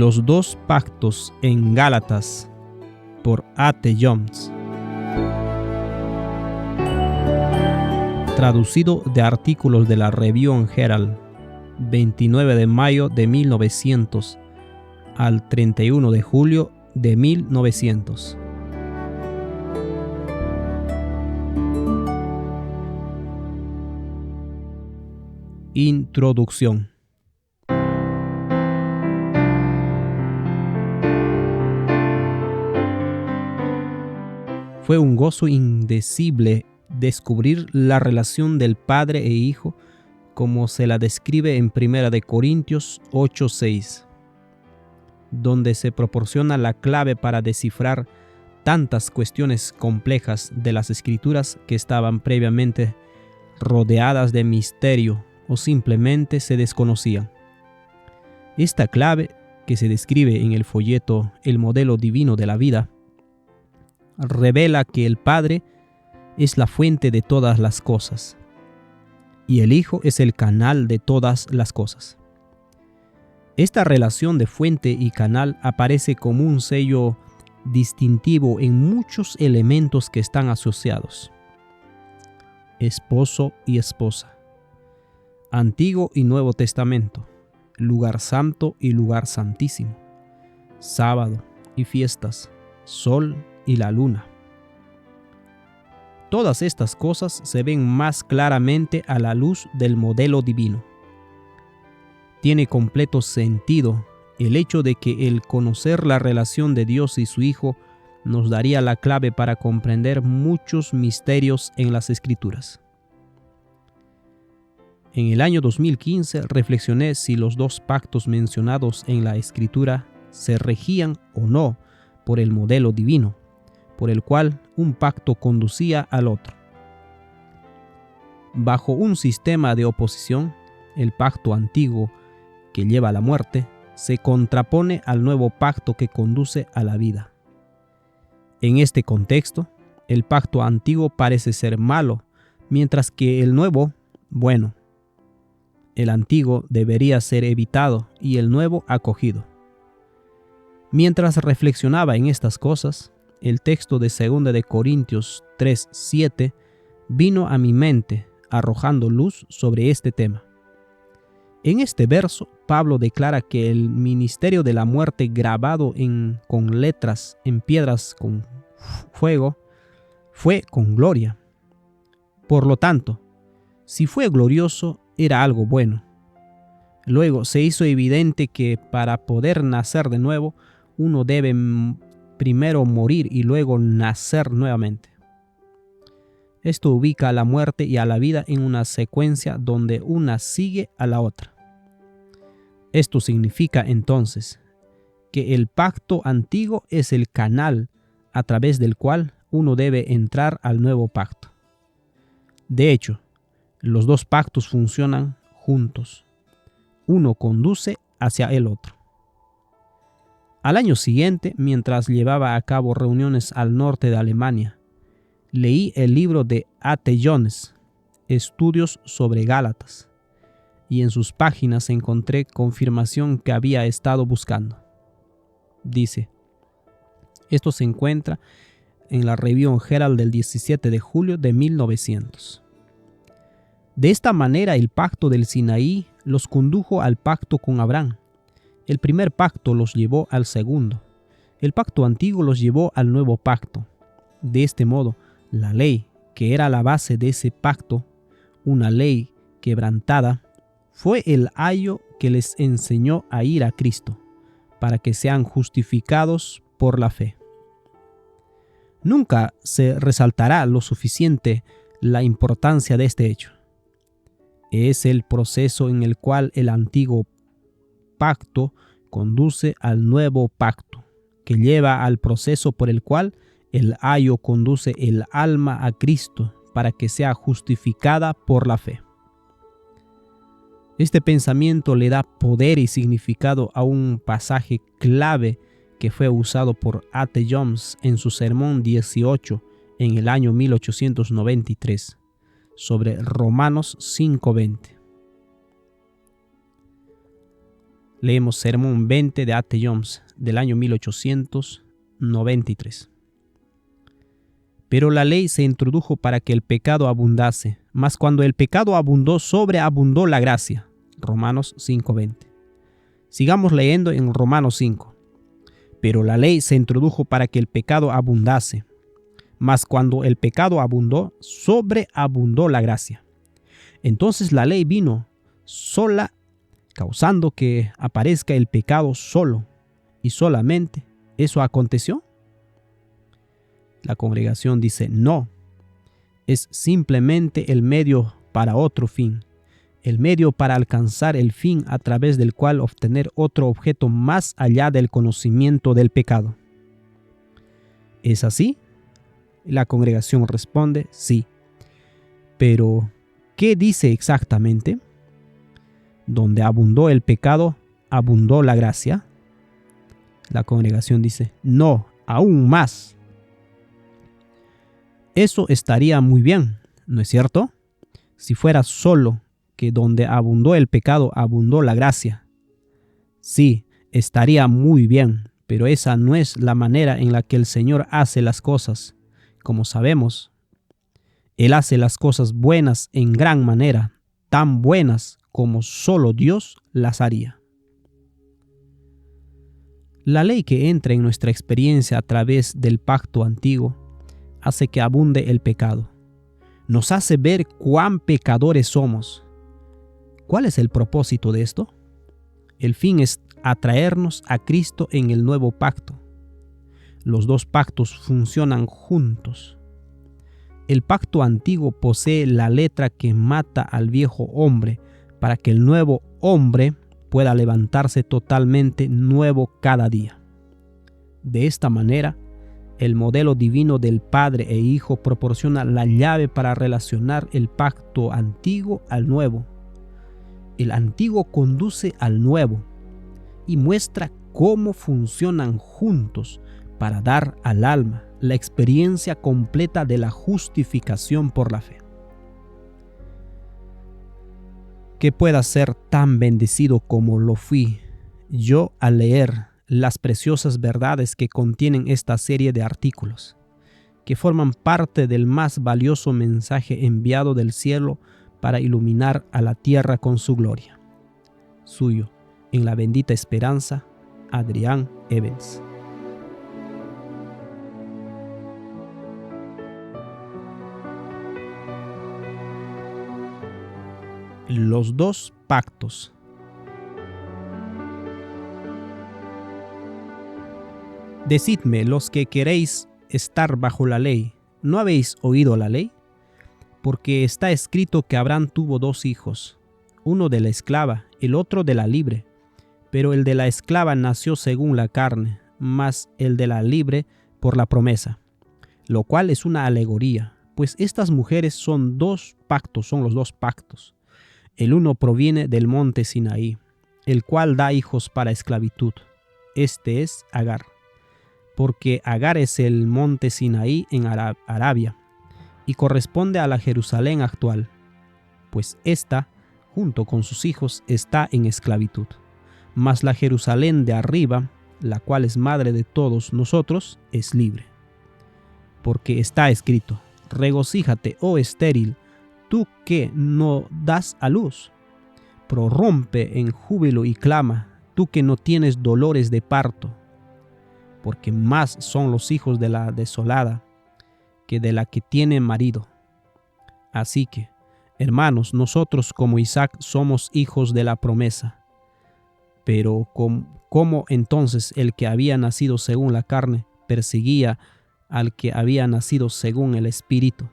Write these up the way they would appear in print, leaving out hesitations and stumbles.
Los dos pactos en Gálatas, por A.T. Jones. Traducido de artículos de la Review and Herald, 29 de mayo de 1900 al 31 de julio de 1900. Introducción. Fue un gozo indecible descubrir la relación del Padre e Hijo como se la describe en 1 Corintios 8:6, donde se proporciona la clave para descifrar tantas cuestiones complejas de las Escrituras que estaban previamente rodeadas de misterio o simplemente se desconocían. Esta clave, que se describe en el folleto El modelo divino de la vida, revela que el Padre es la fuente de todas las cosas y el Hijo es el canal de todas las cosas. Esta relación de fuente y canal aparece como un sello distintivo en muchos elementos que están asociados: esposo y esposa, Antiguo y Nuevo Testamento, lugar santo y lugar santísimo, sábado y fiestas, sol y la luna. Todas estas cosas se ven más claramente a la luz del modelo divino. Tiene completo sentido el hecho de que el conocer la relación de Dios y su Hijo nos daría la clave para comprender muchos misterios en las Escrituras. En el año 2015 reflexioné si los dos pactos mencionados en la Escritura se regían o no por el modelo divino, por el cual un pacto conducía al otro. Bajo un sistema de oposición, el pacto antiguo, que lleva a la muerte, se contrapone al nuevo pacto que conduce a la vida. En este contexto, el pacto antiguo parece ser malo, mientras que el nuevo, bueno. El antiguo debería ser evitado y el nuevo acogido. Mientras reflexionaba en estas cosas, el texto de 2 de Corintios 3:7 vino a mi mente, arrojando luz sobre este tema. En este verso, Pablo declara que el ministerio de la muerte grabado con letras en piedras con fuego fue con gloria. Por lo tanto, si fue glorioso, era algo bueno. Luego se hizo evidente que para poder nacer de nuevo, uno debe primero morir y luego nacer nuevamente. Esto ubica a la muerte y a la vida en una secuencia donde una sigue a la otra. Esto significa entonces que el pacto antiguo es el canal a través del cual uno debe entrar al nuevo pacto. De hecho, los dos pactos funcionan juntos. Uno conduce hacia el otro. Al año siguiente, mientras llevaba a cabo reuniones al norte de Alemania, leí el libro de A.T. Jones, Estudios sobre Gálatas, y en sus páginas encontré confirmación que había estado buscando. Dice, esto se encuentra en la Review and Herald del 17 de julio de 1900. De esta manera el pacto del Sinaí los condujo al pacto con Abraham. El primer pacto los llevó al segundo. El pacto antiguo los llevó al nuevo pacto. De este modo, la ley, que era la base de ese pacto, una ley quebrantada, fue el ayo que les enseñó a ir a Cristo, para que sean justificados por la fe. Nunca se resaltará lo suficiente la importancia de este hecho. Es el proceso en el cual el antiguo pacto conduce al nuevo pacto, que lleva al proceso por el cual el ayo conduce el alma a Cristo para que sea justificada por la fe. Este pensamiento le da poder y significado a un pasaje clave que fue usado por A.T. Jones en su sermón 18 en el año 1893. Sobre Romanos 5:20. Leemos Sermón 20 de A.T. Jones del año 1893. Pero la ley se introdujo para que el pecado abundase, mas cuando el pecado abundó, sobreabundó la gracia. Romanos 5:20. Sigamos leyendo en Romanos 5. Pero la ley se introdujo para que el pecado abundase, mas cuando el pecado abundó, sobreabundó la gracia. Entonces la ley vino sola, causando que aparezca el pecado solo y solamente. ¿Eso aconteció? La congregación dice no. Es simplemente el medio para otro fin. El medio para alcanzar el fin a través del cual obtener otro objeto más allá del conocimiento del pecado. ¿Es así? La congregación responde sí. Pero, ¿qué dice exactamente? Donde abundó el pecado, abundó la gracia. La congregación dice no, aún más. Eso estaría muy bien, ¿no es cierto? Si fuera solo que donde abundó el pecado, abundó la gracia. Sí, estaría muy bien, pero esa no es la manera en la que el Señor hace las cosas. Como sabemos, Él hace las cosas buenas en gran manera, tan buenas como solo Dios las haría. La ley que entra en nuestra experiencia a través del pacto antiguo hace que abunde el pecado. Nos hace ver cuán pecadores somos. ¿Cuál es el propósito de esto? El fin es atraernos a Cristo en el nuevo pacto. Los dos pactos funcionan juntos. El pacto antiguo posee la letra que mata al viejo hombre para que el nuevo hombre pueda levantarse totalmente nuevo cada día. De esta manera, el modelo divino del Padre e Hijo proporciona la llave para relacionar el pacto antiguo al nuevo. El antiguo conduce al nuevo y muestra cómo funcionan juntos para dar al alma la experiencia completa de la justificación por la fe. Que pueda ser tan bendecido como lo fui yo al leer las preciosas verdades que contienen esta serie de artículos, que forman parte del más valioso mensaje enviado del cielo para iluminar a la tierra con su gloria. Suyo, en la bendita esperanza, Adrián Evans. Los dos pactos. Decidme, los que queréis estar bajo la ley, ¿no habéis oído la ley? Porque está escrito que Abraham tuvo dos hijos, uno de la esclava, el otro de la libre. Pero el de la esclava nació según la carne, mas el de la libre por la promesa, lo cual es una alegoría, pues estas mujeres son los dos pactos. El uno proviene del monte Sinaí, el cual da hijos para esclavitud. Este es Agar, porque Agar es el monte Sinaí en Arabia, y corresponde a la Jerusalén actual, pues ésta, junto con sus hijos, está en esclavitud. Mas la Jerusalén de arriba, la cual es madre de todos nosotros, es libre. Porque está escrito: regocíjate, oh estéril, tú que no das a luz. Prorrumpe en júbilo y clama, tú que no tienes dolores de parto. Porque más son los hijos de la desolada que de la que tiene marido. Así que, hermanos, nosotros como Isaac somos hijos de la promesa. Pero ¿cómo entonces el que había nacido según la carne perseguía al que había nacido según el Espíritu?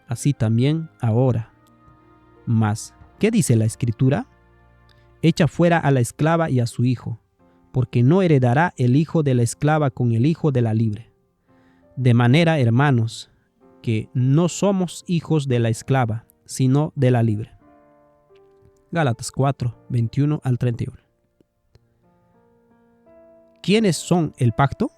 Así también ahora. Mas, ¿qué dice la Escritura? Echa fuera a la esclava y a su hijo, porque no heredará el hijo de la esclava con el hijo de la libre. De manera, hermanos, que no somos hijos de la esclava, sino de la libre. Gálatas 4, 21 al 31. ¿Quiénes son el pacto?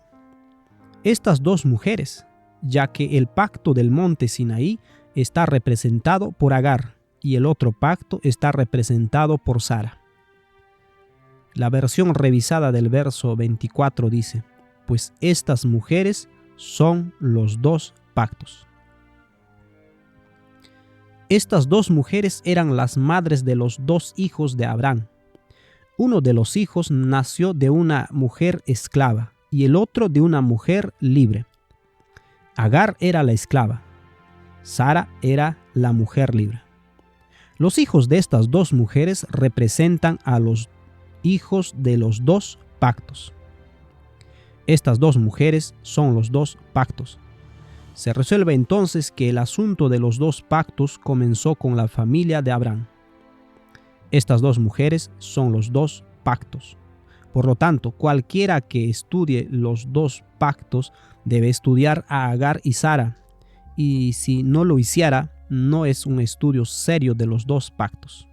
Estas dos mujeres, ya que el pacto del monte Sinaí está representado por Agar y el otro pacto está representado por Sara. La versión revisada del verso 24 dice: pues estas mujeres son los dos pactos. Estas dos mujeres eran las madres de los dos hijos de Abraham. Uno de los hijos nació de una mujer esclava y el otro de una mujer libre. Agar era la esclava, Sara era la mujer libre. Los hijos de estas dos mujeres representan a los hijos de los dos pactos. Estas dos mujeres son los dos pactos. Se resuelve entonces que el asunto de los dos pactos comenzó con la familia de Abraham. Estas dos mujeres son los dos pactos. Por lo tanto, cualquiera que estudie los dos pactos debe estudiar a Agar y Sara, y si no lo hiciera, no es un estudio serio de los dos pactos.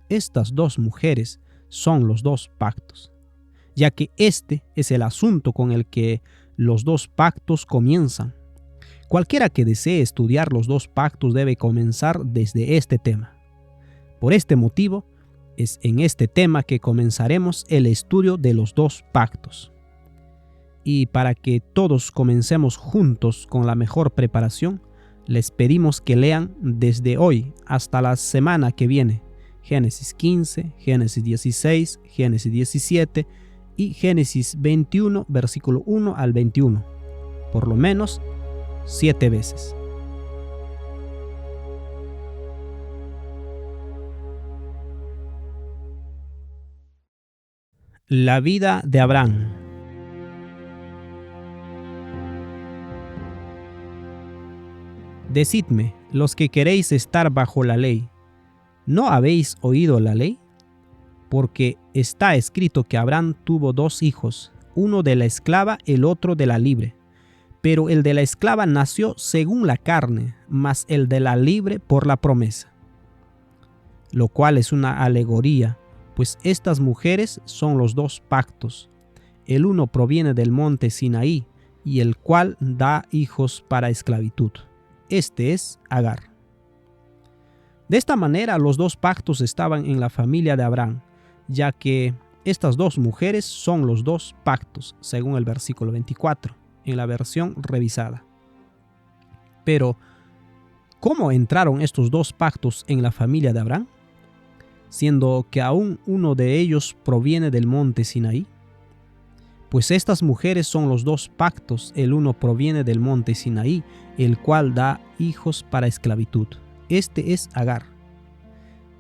Estas dos mujeres son los dos pactos, ya que este es el asunto con el que los dos pactos comienzan. Cualquiera que desee estudiar los dos pactos debe comenzar desde este tema. Por este motivo, es en este tema que comenzaremos el estudio de los dos pactos. Y para que todos comencemos juntos con la mejor preparación, les pedimos que lean desde hoy hasta la semana que viene Génesis 15, Génesis 16, Génesis 17 y Génesis 21, versículo 1 al 21, por lo menos 7 veces. La vida de Abraham. Decidme, los que queréis estar bajo la ley, ¿no habéis oído la ley? Porque está escrito que Abraham tuvo dos hijos, uno de la esclava, el otro de la libre. Pero el de la esclava nació según la carne, mas el de la libre por la promesa. Lo cual es una alegoría, pues estas mujeres son los dos pactos. El uno proviene del monte Sinaí, y el cual da hijos para esclavitud. Este es Agar. De esta manera los dos pactos estaban en la familia de Abraham, ya que estas dos mujeres son los dos pactos, según el versículo 24, en la versión revisada. Pero, ¿cómo entraron estos dos pactos en la familia de Abraham? Siendo que aún uno de ellos proviene del monte Sinaí. Pues estas mujeres son los dos pactos, el uno proviene del monte Sinaí, el cual da hijos para esclavitud. Este es Agar.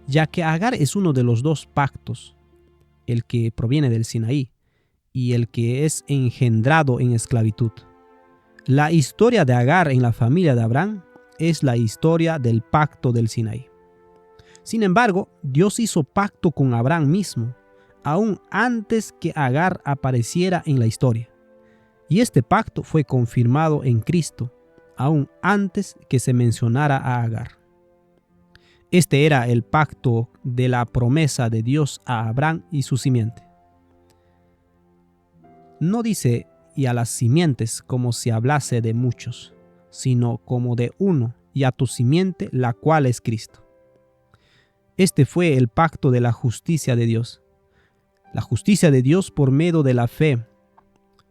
Ya que Agar es uno de los dos pactos, el que proviene del Sinaí y el que es engendrado en esclavitud. La historia de Agar en la familia de Abraham es la historia del pacto del Sinaí. Sin embargo, Dios hizo pacto con Abraham mismo, aún antes que Agar apareciera en la historia. Y este pacto fue confirmado en Cristo, aún antes que se mencionara a Agar. Este era el pacto de la promesa de Dios a Abraham y su simiente. No dice y a las simientes como si hablase de muchos, sino como de uno y a tu simiente, la cual es Cristo. Este fue el pacto de la justicia de Dios. La justicia de Dios por medio de la fe,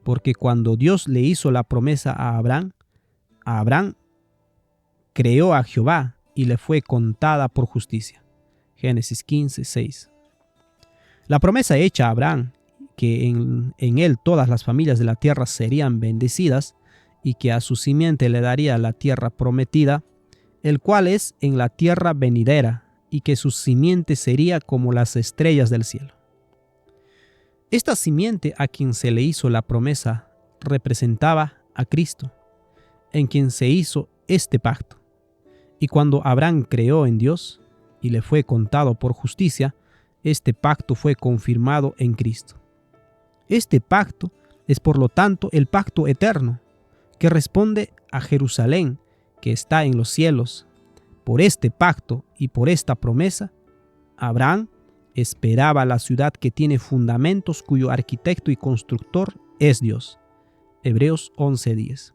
porque cuando Dios le hizo la promesa a Abraham creó a Jehová y le fue contada por justicia. Génesis 15, 6. La promesa hecha a Abraham, que en él todas las familias de la tierra serían bendecidas y que a su simiente le daría la tierra prometida, el cual es en la tierra venidera, y que su simiente sería como las estrellas del cielo. Esta simiente a quien se le hizo la promesa representaba a Cristo, en quien se hizo este pacto. Y cuando Abraham creó en Dios y le fue contado por justicia, este pacto fue confirmado en Cristo. Este pacto es por lo tanto el pacto eterno, que responde a Jerusalén, que está en los cielos. Por este pacto y por esta promesa, Abraham esperaba la ciudad que tiene fundamentos, cuyo arquitecto y constructor es Dios. Hebreos 11:10.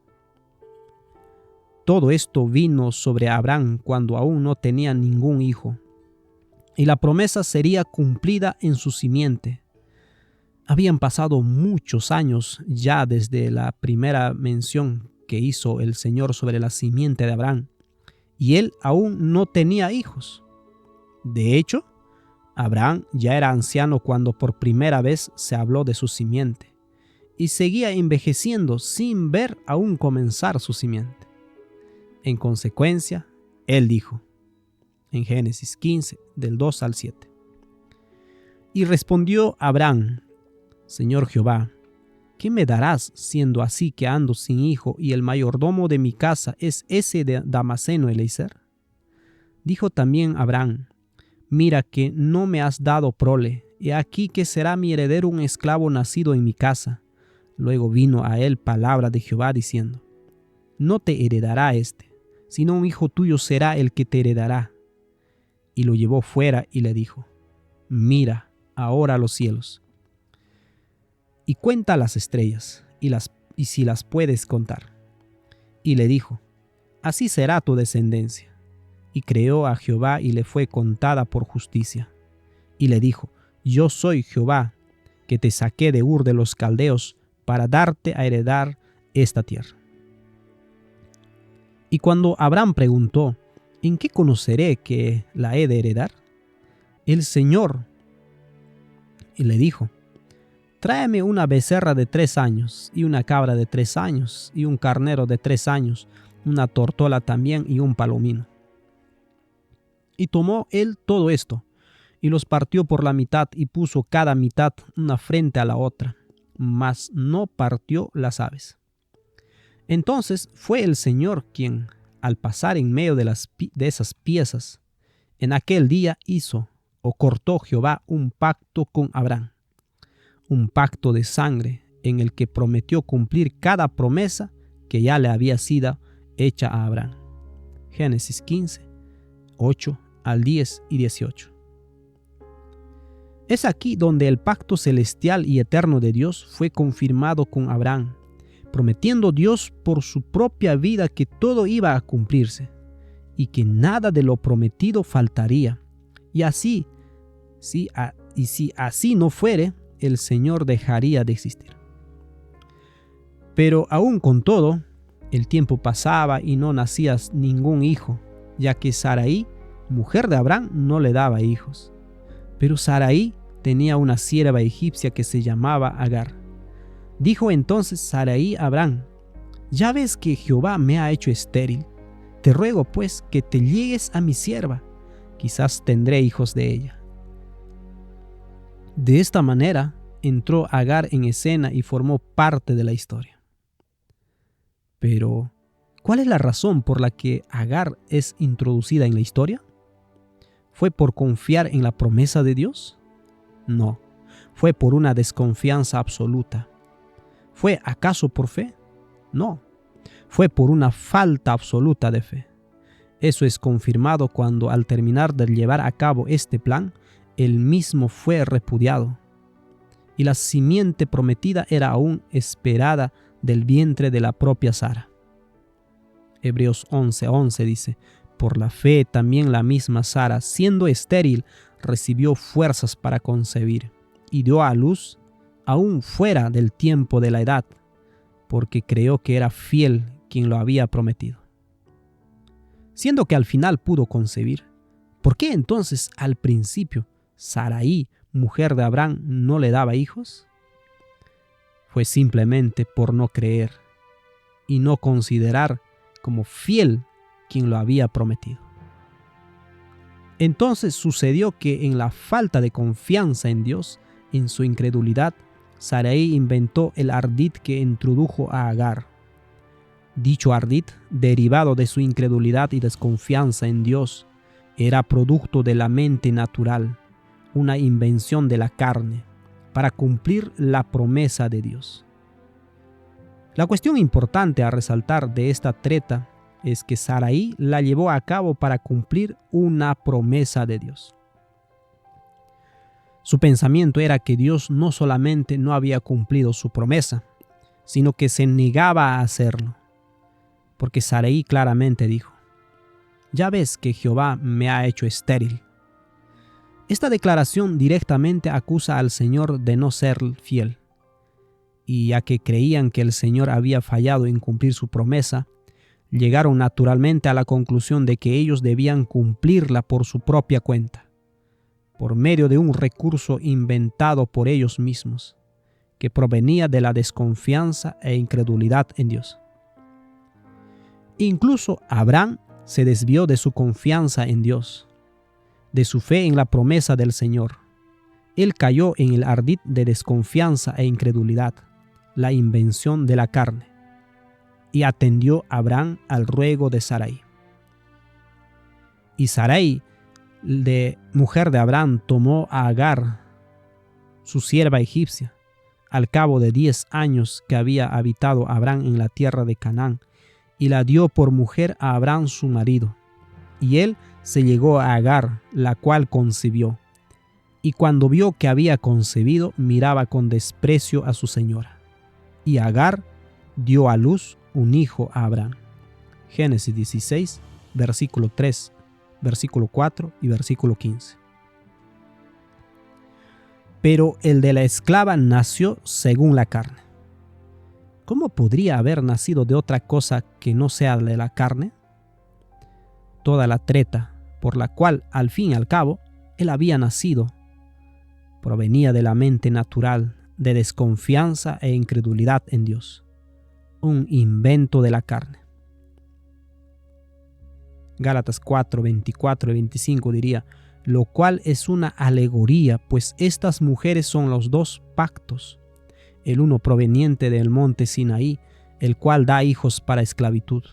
Todo esto vino sobre Abraham cuando aún no tenía ningún hijo. y la promesa sería cumplida en su simiente. Habían pasado muchos años ya desde la primera mención que hizo el Señor sobre la simiente de Abraham, y él aún no tenía hijos. De hecho, Abraham ya era anciano cuando por primera vez se habló de su simiente, y seguía envejeciendo sin ver aún comenzar su simiente. En consecuencia, él dijo, en Génesis 15, del 2 al 7. Y respondió Abraham, Señor Jehová, ¿qué me darás siendo así que ando sin hijo y el mayordomo de mi casa es ese de Damaseno Eliezer? Dijo también Abraham, mira que no me has dado prole, he aquí que será mi heredero un esclavo nacido en mi casa. Luego vino a él palabra de Jehová diciendo, no te heredará este, sino un hijo tuyo será el que te heredará. Y lo llevó fuera y le dijo, mira ahora los cielos, y cuenta las estrellas, y si las puedes contar. Y le dijo, así será tu descendencia. Y creó a Jehová y le fue contada por justicia. Y le dijo, yo soy Jehová, que te saqué de Ur de los Caldeos para darte a heredar esta tierra. Y cuando Abraham preguntó, ¿en qué conoceré que la he de heredar? El Señor le dijo, tráeme una becerra de 3 años, y una cabra de 3 años, y un carnero de 3 años, una tortola también, y un palomino. Y tomó él todo esto, y los partió por la mitad, y puso cada mitad una frente a la otra, mas no partió las aves. Entonces fue el Señor quien, al pasar en medio de esas piezas, en aquel día hizo, o cortó Jehová un pacto con Abraham, un pacto de sangre en el que prometió cumplir cada promesa que ya le había sido hecha a Abraham. Génesis 15, 8 al 10 y 18. Es aquí donde el pacto celestial y eterno de Dios fue confirmado con Abraham, prometiendo Dios por su propia vida que todo iba a cumplirse y que nada de lo prometido faltaría. Y si así no fuere, el Señor dejaría de existir. Pero aún con todo, el tiempo pasaba y no nacía ningún hijo, ya que Sarai, mujer de Abraham, no le daba hijos. Pero Sarai tenía una sierva egipcia que se llamaba Agar. Dijo entonces Sarai a Abraham, ya ves que Jehová me ha hecho estéril. Te ruego pues que te llegues a mi sierva, quizás tendré hijos de ella. De esta manera entró Agar en escena y formó parte de la historia. Pero, ¿cuál es la razón por la que Agar es introducida en la historia? ¿Fue por confiar en la promesa de Dios? No, fue por una desconfianza absoluta. ¿Fue acaso por fe? No, fue por una falta absoluta de fe. Eso es confirmado cuando al terminar de llevar a cabo este plan, él mismo fue repudiado. Y la simiente prometida era aún esperada del vientre de la propia Sara. Hebreos 11:11 dice, por la fe también la misma Sara, siendo estéril, recibió fuerzas para concebir y dio a luz aún fuera del tiempo de la edad, porque creyó que era fiel quien lo había prometido. Siendo que al final pudo concebir, ¿por qué entonces al principio Sarai, mujer de Abraham, no le daba hijos? Fue simplemente por no creer y no considerar como fiel quien lo había prometido. Entonces sucedió que en la falta de confianza en Dios, en su incredulidad, Sarai inventó el ardid que introdujo a Agar. Dicho ardid, derivado de su incredulidad y desconfianza en Dios, era producto de la mente natural, una invención de la carne, para cumplir la promesa de Dios. La cuestión importante a resaltar de esta treta es que Sarai la llevó a cabo para cumplir una promesa de Dios. Su pensamiento era que Dios no solamente no había cumplido su promesa, sino que se negaba a hacerlo, porque Sarai claramente dijo, ya ves que Jehová me ha hecho estéril. Esta declaración directamente acusa al Señor de no ser fiel. Y ya que creían que el Señor había fallado en cumplir su promesa, llegaron naturalmente a la conclusión de que ellos debían cumplirla por su propia cuenta, por medio de un recurso inventado por ellos mismos, que provenía de la desconfianza e incredulidad en Dios. Incluso Abraham se desvió de su confianza en Dios, de su fe en la promesa del Señor. Él cayó en el ardid de desconfianza e incredulidad, la invención de la carne, y atendió Abraham al ruego de Sarai. Y Sarai, de mujer de Abraham, tomó a Agar, su sierva egipcia, al cabo de 10 años que había habitado Abraham en la tierra de Canaán, y la dio por mujer a Abraham su marido. Y él se llegó a Agar, la cual concibió. Y cuando vio que había concebido, miraba con desprecio a su señora. Y Agar dio a luz un hijo a Abraham. Génesis 16, versículo 3, versículo 4 y versículo 15. Pero el de la esclava nació según la carne. ¿Cómo podría haber nacido de otra cosa que no sea de la carne? Toda la treta por la cual, al fin y al cabo, él había nacido, provenía de la mente natural, de desconfianza e incredulidad en Dios, un invento de la carne. Gálatas 4, 24 y 25 diría, lo cual es una alegoría, pues estas mujeres son los dos pactos, el uno proveniente del monte Sinaí, el cual da hijos para esclavitud.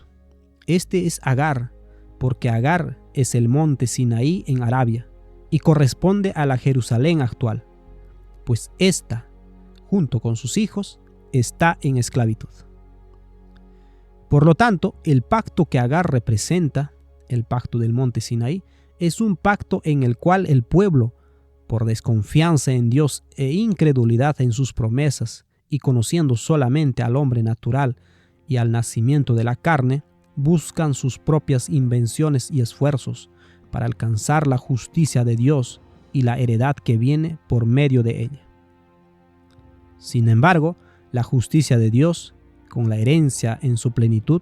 Este es Agar, porque Agar es el monte Sinaí en Arabia, y corresponde a la Jerusalén actual, pues ésta, junto con sus hijos, está en esclavitud. Por lo tanto, el pacto que Agar representa, el pacto del monte Sinaí, es un pacto en el cual el pueblo, por desconfianza en Dios e incredulidad en sus promesas, y conociendo solamente al hombre natural y al nacimiento de la carne, buscan sus propias invenciones y esfuerzos para alcanzar la justicia de Dios y la heredad que viene por medio de ella. Sin embargo, la justicia de Dios, con la herencia en su plenitud,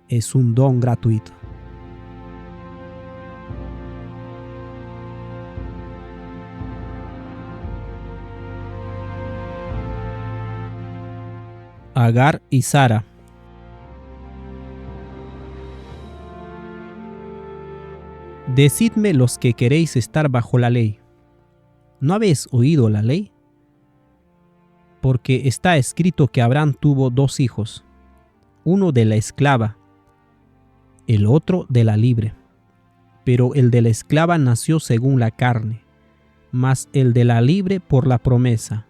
es un don gratuito. Agar y Sara. Decidme los que queréis estar bajo la ley. ¿No habéis oído la ley? Porque está escrito que Abraham tuvo 2 hijos, uno de la esclava, el otro de la libre. Pero el de la esclava nació según la carne, mas el de la libre por la promesa.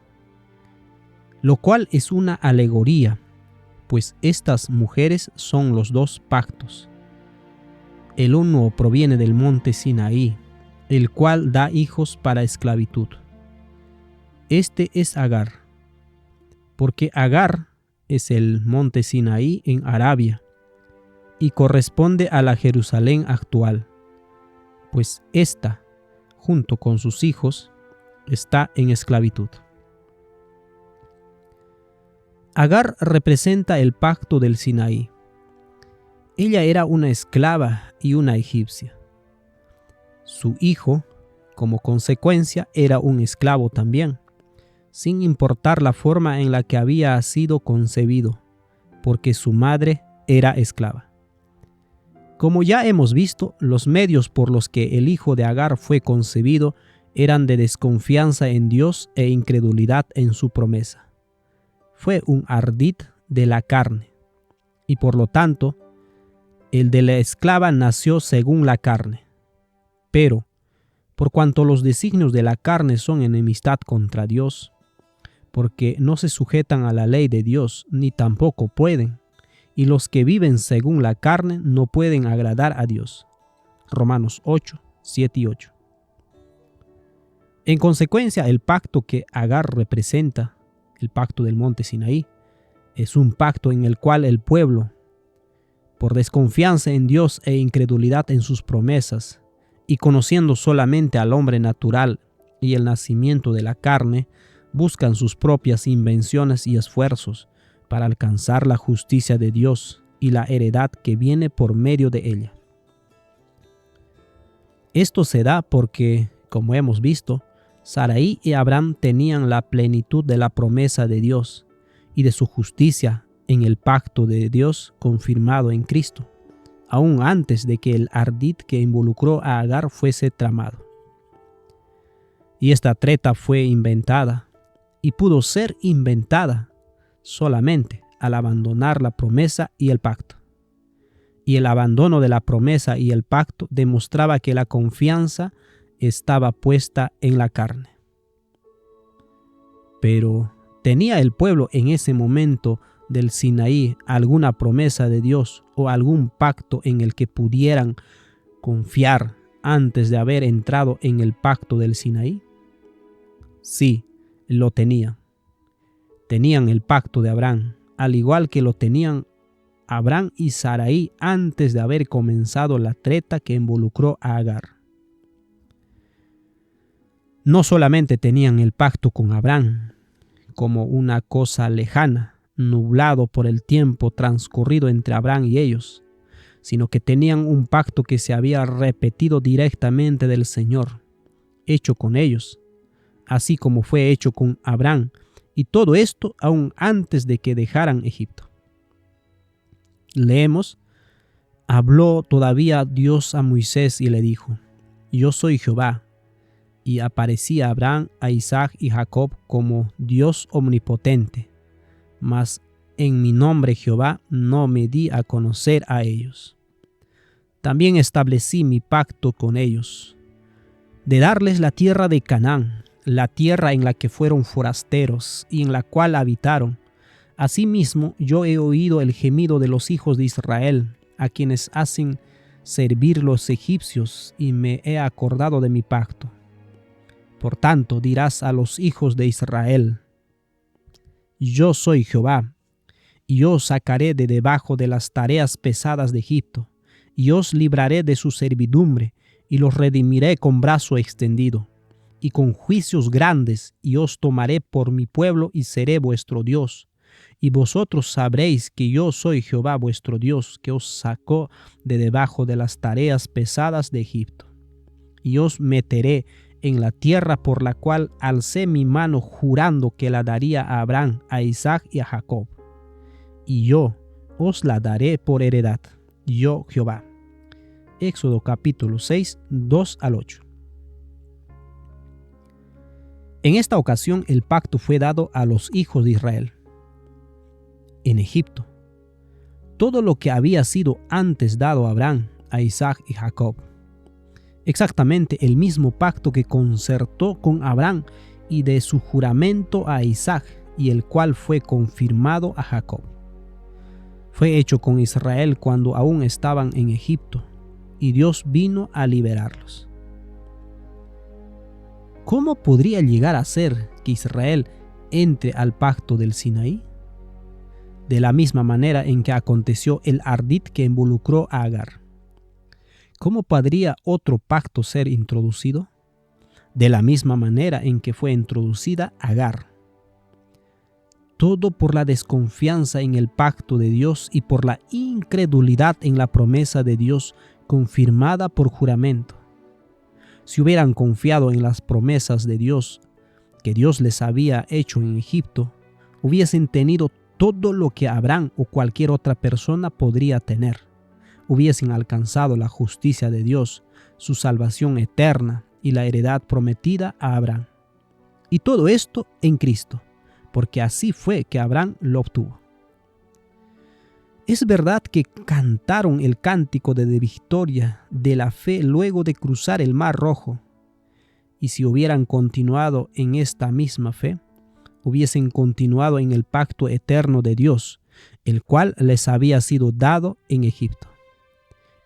Lo cual es una alegoría, pues estas mujeres son los 2 pactos. El uno proviene del monte Sinaí, el cual da hijos para esclavitud. Este es Agar, porque Agar es el monte Sinaí en Arabia, y corresponde a la Jerusalén actual, pues ésta, junto con sus hijos, está en esclavitud. Agar representa el pacto del Sinaí. Ella era una esclava y una egipcia. Su hijo, como consecuencia, era un esclavo también, sin importar la forma en la que había sido concebido, porque su madre era esclava. Como ya hemos visto, los medios por los que el hijo de Agar fue concebido eran de desconfianza en Dios e incredulidad en su promesa. Fue un ardid de la carne, y por lo tanto, el de la esclava nació según la carne. Pero, por cuanto los designios de la carne son enemistad contra Dios, porque no se sujetan a la ley de Dios, ni tampoco pueden, y los que viven según la carne no pueden agradar a Dios. Romanos 8, 7 y 8. En consecuencia, el pacto que Agar representa, el pacto del monte Sinaí, es un pacto en el cual el pueblo, por desconfianza en Dios e incredulidad en sus promesas, y conociendo solamente al hombre natural y el nacimiento de la carne buscan sus propias invenciones y esfuerzos para alcanzar la justicia de Dios y la heredad que viene por medio de ella. Esto se da porque, como hemos visto, Sarai y Abraham tenían la plenitud de la promesa de Dios y de su justicia en el pacto de Dios confirmado en Cristo, aún antes de que el ardid que involucró a Agar fuese tramado. Y esta treta fue inventada y pudo ser inventada solamente al abandonar la promesa y el pacto. Y el abandono de la promesa y el pacto demostraba que la confianza estaba puesta en la carne. Pero ¿tenía el pueblo en ese momento del Sinaí alguna promesa de Dios o algún pacto en el que pudieran confiar antes de haber entrado en el pacto del Sinaí? Sí, lo tenían. Tenían el pacto de Abraham, al igual que lo tenían Abraham y Sarai antes de haber comenzado la treta que involucró a Agar. No solamente tenían el pacto con Abraham como una cosa lejana, nublado por el tiempo transcurrido entre Abraham y ellos, sino que tenían un pacto que se había repetido directamente del Señor, hecho con ellos, así como fue hecho con Abraham, y todo esto aún antes de que dejaran Egipto. Leemos: habló todavía Dios a Moisés y le dijo: yo soy Jehová. Y aparecía a Abraham, a Isaac y Jacob como Dios omnipotente, mas en mi nombre Jehová no me di a conocer a ellos. También establecí mi pacto con ellos, de darles la tierra de Canaán, la tierra en la que fueron forasteros y en la cual habitaron. Asimismo, yo he oído el gemido de los hijos de Israel, a quienes hacen servir los egipcios, y me he acordado de mi pacto. Por tanto, dirás a los hijos de Israel: yo soy Jehová, y os sacaré de debajo de las tareas pesadas de Egipto, y os libraré de su servidumbre, y los redimiré con brazo extendido, y con juicios grandes, y os tomaré por mi pueblo, y seré vuestro Dios. Y vosotros sabréis que yo soy Jehová vuestro Dios, que os sacó de debajo de las tareas pesadas de Egipto. Y os meteré en la tierra por la cual alcé mi mano jurando que la daría a Abraham, a Isaac y a Jacob. Y yo os la daré por heredad, yo Jehová. Éxodo capítulo 6, 2 al 8. En esta ocasión el pacto fue dado a los hijos de Israel en Egipto. Todo lo que había sido antes dado a Abraham, a Isaac y Jacob. Exactamente el mismo pacto que concertó con Abraham y de su juramento a Isaac, y el cual fue confirmado a Jacob. Fue hecho con Israel cuando aún estaban en Egipto, y Dios vino a liberarlos. ¿Cómo podría llegar a ser que Israel entre al pacto del Sinaí? De la misma manera en que aconteció el ardid que involucró a Agar. ¿Cómo podría otro pacto ser introducido? De la misma manera en que fue introducida Agar. Todo por la desconfianza en el pacto de Dios y por la incredulidad en la promesa de Dios confirmada por juramento. Si hubieran confiado en las promesas de Dios que Dios les había hecho en Egipto, hubiesen tenido todo lo que Abraham o cualquier otra persona podría tener. Hubiesen alcanzado la justicia de Dios, su salvación eterna y la heredad prometida a Abraham. Y todo esto en Cristo, porque así fue que Abraham lo obtuvo. Es verdad que cantaron el cántico de victoria de la fe luego de cruzar el Mar Rojo, y si hubieran continuado en esta misma fe, hubiesen continuado en el pacto eterno de Dios, el cual les había sido dado en Egipto,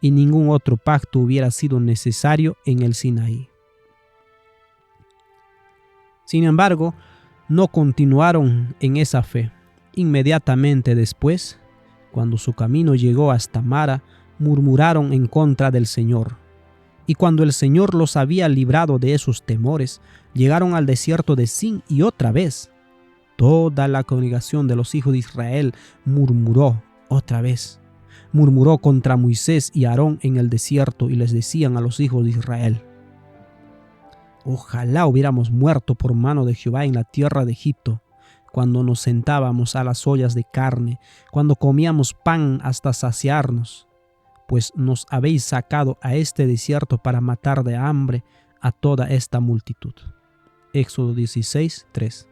y ningún otro pacto hubiera sido necesario en el Sinaí. Sin embargo, no continuaron en esa fe. Inmediatamente después, cuando su camino llegó hasta Mara, murmuraron en contra del Señor, Y cuando el Señor los había librado de esos temores, llegaron al desierto de Sin, y otra vez toda la congregación de los hijos de Israel murmuró otra vez. Murmuró contra Moisés y Aarón en el desierto, y les decían a los hijos de Israel: ojalá hubiéramos muerto por mano de Jehová en la tierra de Egipto, cuando nos sentábamos a las ollas de carne, cuando comíamos pan hasta saciarnos, pues nos habéis sacado a este desierto para matar de hambre a toda esta multitud. Éxodo 16, 3.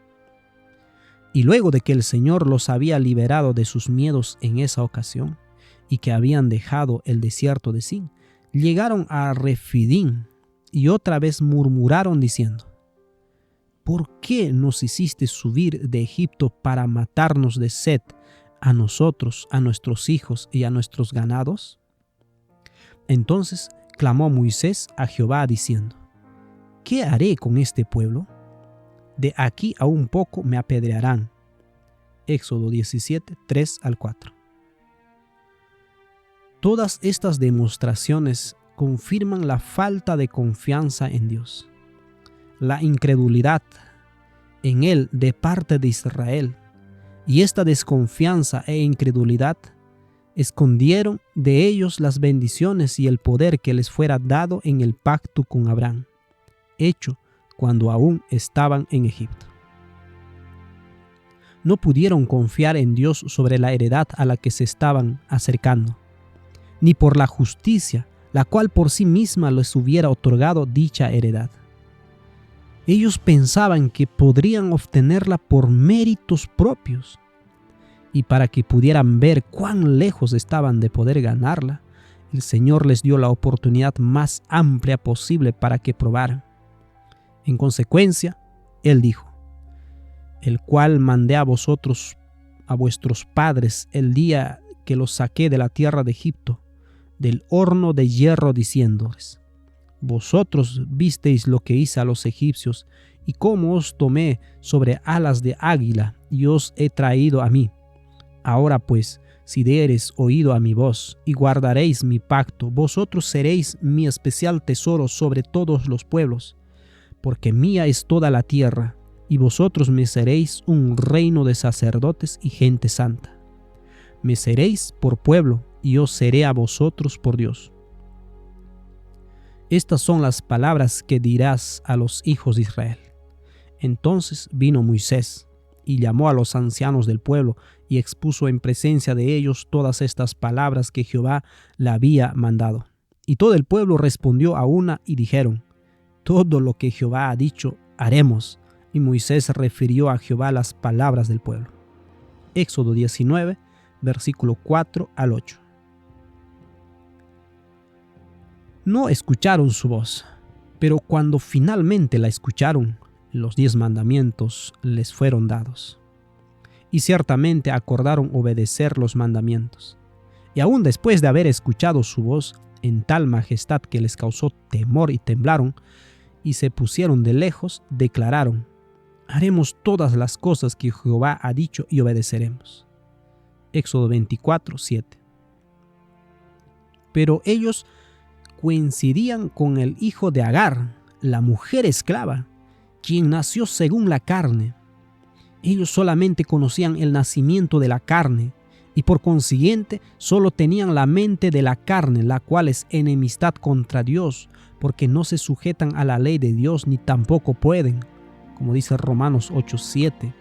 Y luego de que el Señor los había liberado de sus miedos en esa ocasión, y que habían dejado el desierto de Sin, llegaron a Refidim, y otra vez murmuraron diciendo: ¿por qué nos hiciste subir de Egipto para matarnos de sed a nosotros, a nuestros hijos y a nuestros ganados? Entonces clamó Moisés a Jehová diciendo: ¿qué haré con este pueblo? De aquí a un poco me apedrearán. Éxodo 17, 3 al 4. Todas estas demostraciones confirman la falta de confianza en Dios, la incredulidad en Él de parte de Israel, y esta desconfianza e incredulidad escondieron de ellos las bendiciones y el poder que les fuera dado en el pacto con Abraham, hecho cuando aún estaban en Egipto. No pudieron confiar en Dios sobre la heredad a la que se estaban acercando, ni por la justicia, la cual por sí misma les hubiera otorgado dicha heredad. Ellos pensaban que podrían obtenerla por méritos propios, y para que pudieran ver cuán lejos estaban de poder ganarla, el Señor les dio la oportunidad más amplia posible para que probaran. En consecuencia, Él dijo: el cual mandé a vosotros, a vuestros padres, el día que los saqué de la tierra de Egipto, del horno de hierro, diciéndoles: vosotros visteis lo que hice a los egipcios, y cómo os tomé sobre alas de águila, y os he traído a mí. Ahora pues, si diereis oído a mi voz, y guardaréis mi pacto, vosotros seréis mi especial tesoro sobre todos los pueblos, porque mía es toda la tierra, y vosotros me seréis un reino de sacerdotes y gente santa. Me seréis por pueblo, y yo seré a vosotros por Dios. Estas son las palabras que dirás a los hijos de Israel. Entonces vino Moisés, y llamó a los ancianos del pueblo, y expuso en presencia de ellos todas estas palabras que Jehová le había mandado. Y todo el pueblo respondió a una y dijeron: todo lo que Jehová ha dicho, haremos. Y Moisés refirió a Jehová las palabras del pueblo. Éxodo 19, versículo 4 al 8. No escucharon su voz, pero cuando finalmente la escucharon, los 10 mandamientos les fueron dados. Y ciertamente acordaron obedecer los mandamientos. Y aún después de haber escuchado su voz en tal majestad que les causó temor y temblaron, y se pusieron de lejos, declararon: haremos todas las cosas que Jehová ha dicho y obedeceremos. Éxodo 24, 7. Pero ellos coincidían con el hijo de Agar, la mujer esclava, quien nació según la carne. Ellos solamente conocían el nacimiento de la carne, y por consiguiente solo tenían la mente de la carne, la cual es enemistad contra Dios, porque no se sujetan a la ley de Dios ni tampoco pueden, como dice Romanos 8:7.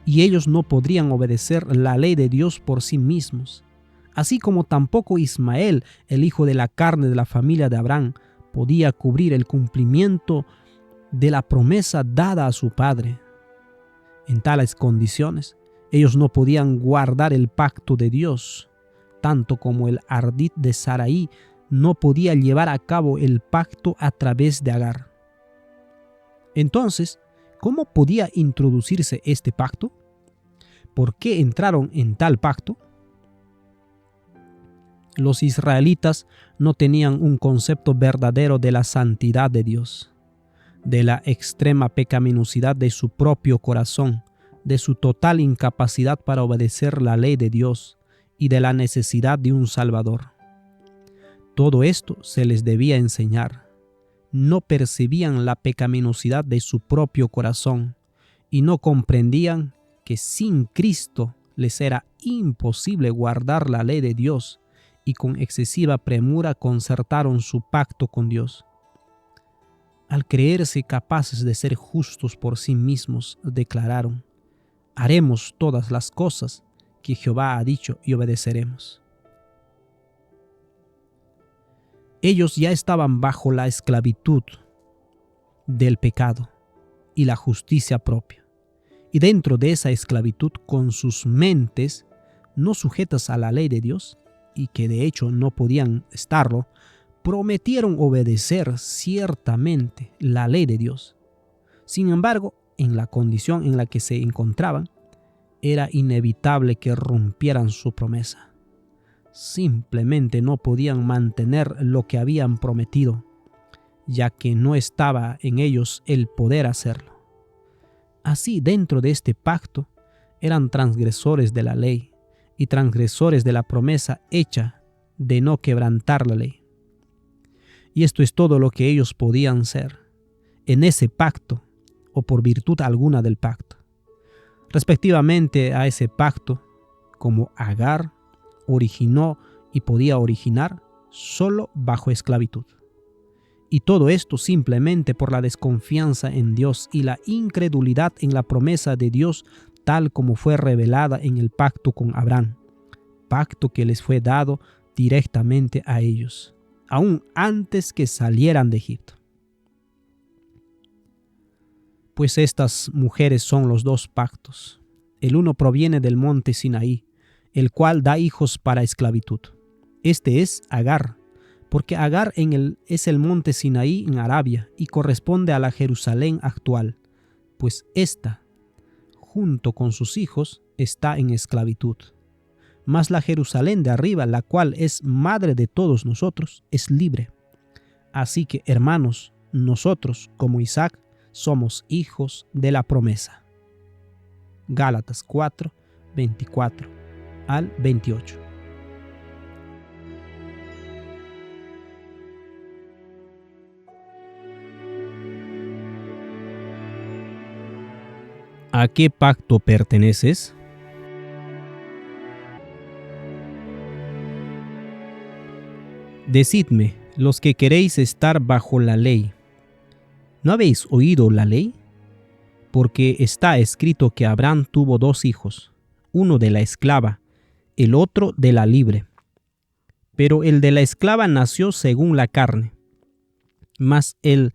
Y ellos no podrían obedecer la ley de Dios por sí mismos, así como tampoco Ismael, el hijo de la carne de la familia de Abraham, podía cubrir el cumplimiento de la promesa dada a su padre. En tales condiciones, ellos no podían guardar el pacto de Dios, tanto como el ardid de Sarai no podía llevar a cabo el pacto a través de Agar. Entonces, ¿cómo podía introducirse este pacto? ¿Por qué entraron en tal pacto? Los israelitas no tenían un concepto verdadero de la santidad de Dios, de la extrema pecaminosidad de su propio corazón, de su total incapacidad para obedecer la ley de Dios y de la necesidad de un Salvador. Todo esto se les debía enseñar. No percibían la pecaminosidad de su propio corazón y no comprendían que sin Cristo les era imposible guardar la ley de Dios, y con excesiva premura concertaron su pacto con Dios. Al creerse capaces de ser justos por sí mismos, declararon: haremos todas las cosas que Jehová ha dicho y obedeceremos. Ellos ya estaban bajo la esclavitud del pecado y la justicia propia, y dentro de esa esclavitud, con sus mentes no sujetas a la ley de Dios, y que de hecho no podían estarlo, prometieron obedecer ciertamente la ley de Dios. Sin embargo, en la condición en la que se encontraban, era inevitable que rompieran su promesa. Simplemente no podían mantener lo que habían prometido, ya que no estaba en ellos el poder hacerlo. Así, dentro de este pacto, eran transgresores de la ley y transgresores de la promesa hecha de no quebrantar la ley. Y esto es todo lo que ellos podían ser en ese pacto o por virtud alguna del pacto. Respectivamente a ese pacto, como Agar originó y podía originar solo bajo esclavitud. Y todo esto simplemente por la desconfianza en Dios y la incredulidad en la promesa de Dios, tal como fue revelada en el pacto con Abraham, pacto que les fue dado directamente a ellos, aún antes que salieran de Egipto. Pues estas mujeres son los dos pactos. El uno proviene del monte Sinaí, el cual da hijos para esclavitud. Este es Agar, porque Agar es el monte Sinaí en Arabia y corresponde a la Jerusalén actual, pues ésta, junto con sus hijos, está en esclavitud. Mas la Jerusalén de arriba, la cual es madre de todos nosotros, es libre. Así que, hermanos, nosotros, como Isaac, somos hijos de la promesa. Gálatas 4, 24 al 28. ¿A qué pacto perteneces? Decidme, los que queréis estar bajo la ley, ¿no habéis oído la ley? Porque está escrito que Abraham tuvo dos hijos, uno de la esclava, el otro de la libre. Pero el de la esclava nació según la carne, mas el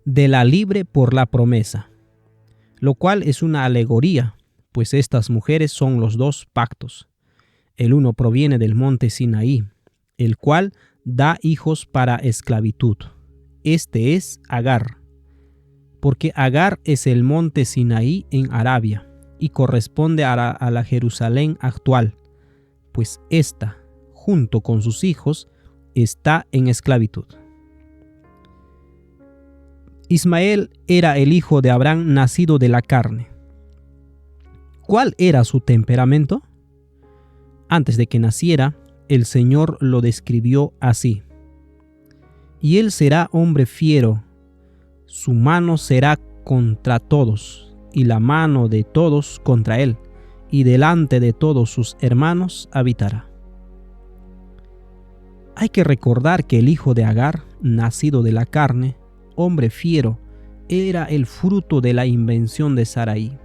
de la libre por la promesa, lo cual es una alegoría, pues estas mujeres son los dos pactos. El uno proviene del monte Sinaí, el cual da hijos para esclavitud. Este es Agar, porque Agar es el monte Sinaí en Arabia y corresponde a la Jerusalén actual, pues ésta, junto con sus hijos, está en esclavitud. Ismael era el hijo de Abraham nacido de la carne. ¿Cuál era su temperamento? Antes de que naciera, el Señor lo describió así: y él será hombre fiero, su mano será contra todos, y la mano de todos contra él, y delante de todos sus hermanos habitará. Hay que recordar que el hijo de Agar, nacido de la carne, hombre fiero, era el fruto de la invención de Sarai,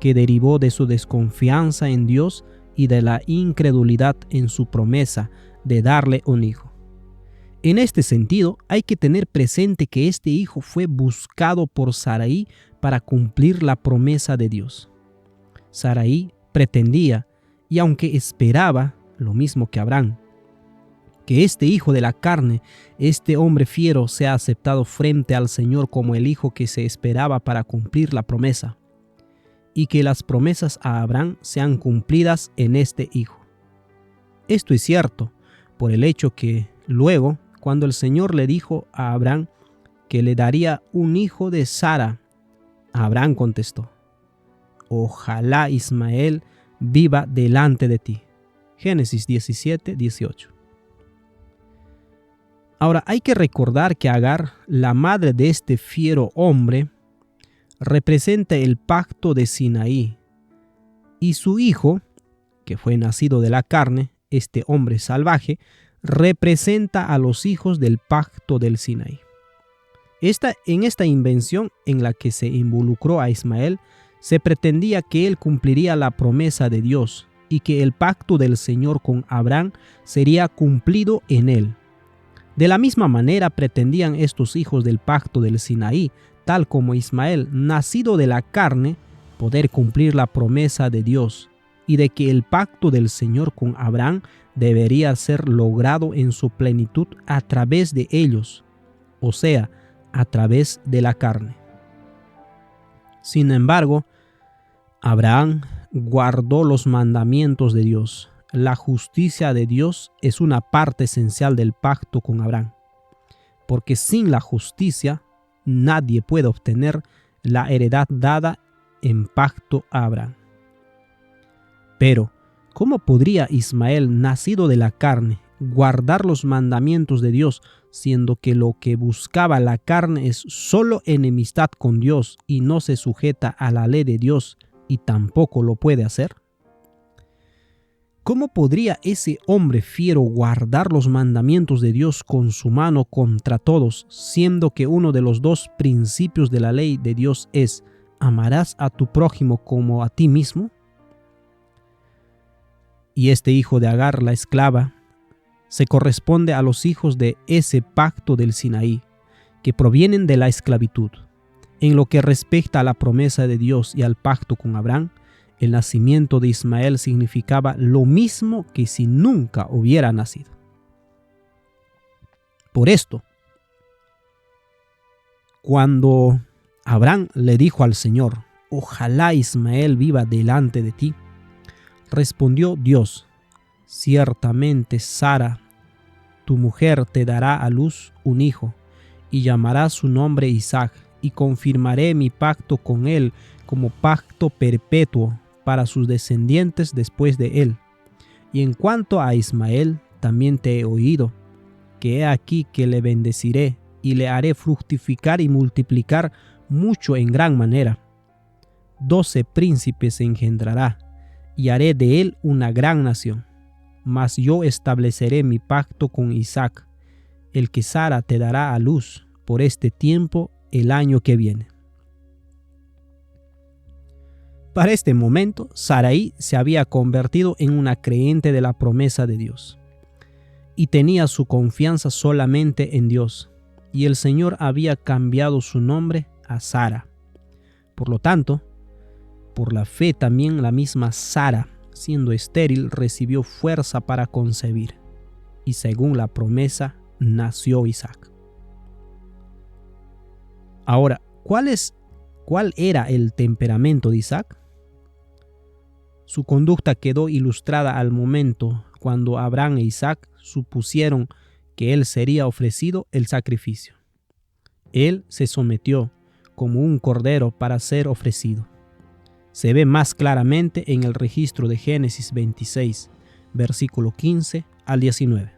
que derivó de su desconfianza en Dios y de la incredulidad en su promesa de darle un hijo. En este sentido, hay que tener presente que este hijo fue buscado por Sarai para cumplir la promesa de Dios. Sarai pretendía, y aunque esperaba, lo mismo que Abraham, que este hijo de la carne, este hombre fiero, sea aceptado frente al Señor como el hijo que se esperaba para cumplir la promesa, y que las promesas a Abraham sean cumplidas en este hijo. Esto es cierto por el hecho que luego, cuando el Señor le dijo a Abraham que le daría un hijo de Sara, Abraham contestó: ojalá Ismael viva delante de ti. Génesis 17, 18. Ahora, hay que recordar que Agar, la madre de este fiero hombre, representa el pacto de Sinaí, y su hijo, que fue nacido de la carne, este hombre salvaje, representa a los hijos del pacto del Sinaí. En esta invención en la que se involucró a Ismael, se pretendía que él cumpliría la promesa de Dios y que el pacto del Señor con Abraham sería cumplido en él. De la misma manera pretendían estos hijos del pacto del Sinaí, tal como Ismael, nacido de la carne, poder cumplir la promesa de Dios y de que el pacto del Señor con Abraham debería ser logrado en su plenitud a través de ellos, o sea, a través de la carne. Sin embargo, Abraham guardó los mandamientos de Dios. La justicia de Dios es una parte esencial del pacto con Abraham, porque sin la justicia nadie puede obtener la heredad dada en pacto a Abraham. Pero, ¿cómo podría Ismael, nacido de la carne, guardar los mandamientos de Dios, siendo que lo que buscaba la carne es solo enemistad con Dios y no se sujeta a la ley de Dios y tampoco lo puede hacer? ¿Cómo podría ese hombre fiero guardar los mandamientos de Dios con su mano contra todos, siendo que uno de los dos principios de la ley de Dios es: amarás a tu prójimo como a ti mismo? Y este hijo de Agar, la esclava, se corresponde a los hijos de ese pacto del Sinaí, que provienen de la esclavitud. En lo que respecta a la promesa de Dios y al pacto con Abraham, el nacimiento de Ismael significaba lo mismo que si nunca hubiera nacido. Por esto, cuando Abraham le dijo al Señor: ojalá Ismael viva delante de ti, respondió Dios: ciertamente Sara, tu mujer, te dará a luz un hijo, y llamará su nombre Isaac, y confirmaré mi pacto con él como pacto perpetuo para sus descendientes después de él. Y en cuanto a Ismael, también te he oído, que he aquí que le bendeciré, y le haré fructificar y multiplicar mucho en gran manera. 12 príncipes engendrará, y haré de él una gran nación. Mas yo estableceré mi pacto con Isaac, el que Sara te dará a luz por este tiempo el año que viene. Para este momento, Sarai se había convertido en una creyente de la promesa de Dios y tenía su confianza solamente en Dios, y el Señor había cambiado su nombre a Sara. Por lo tanto, por la fe también la misma Sara, siendo estéril, recibió fuerza para concebir, y según la promesa nació Isaac. Ahora, ¿cuál era el temperamento de Isaac? Su conducta quedó ilustrada al momento cuando Abraham e Isaac supusieron que él sería ofrecido el sacrificio. Él se sometió como un cordero para ser ofrecido. Se ve más claramente en el registro de Génesis 26, versículo 15 al 19.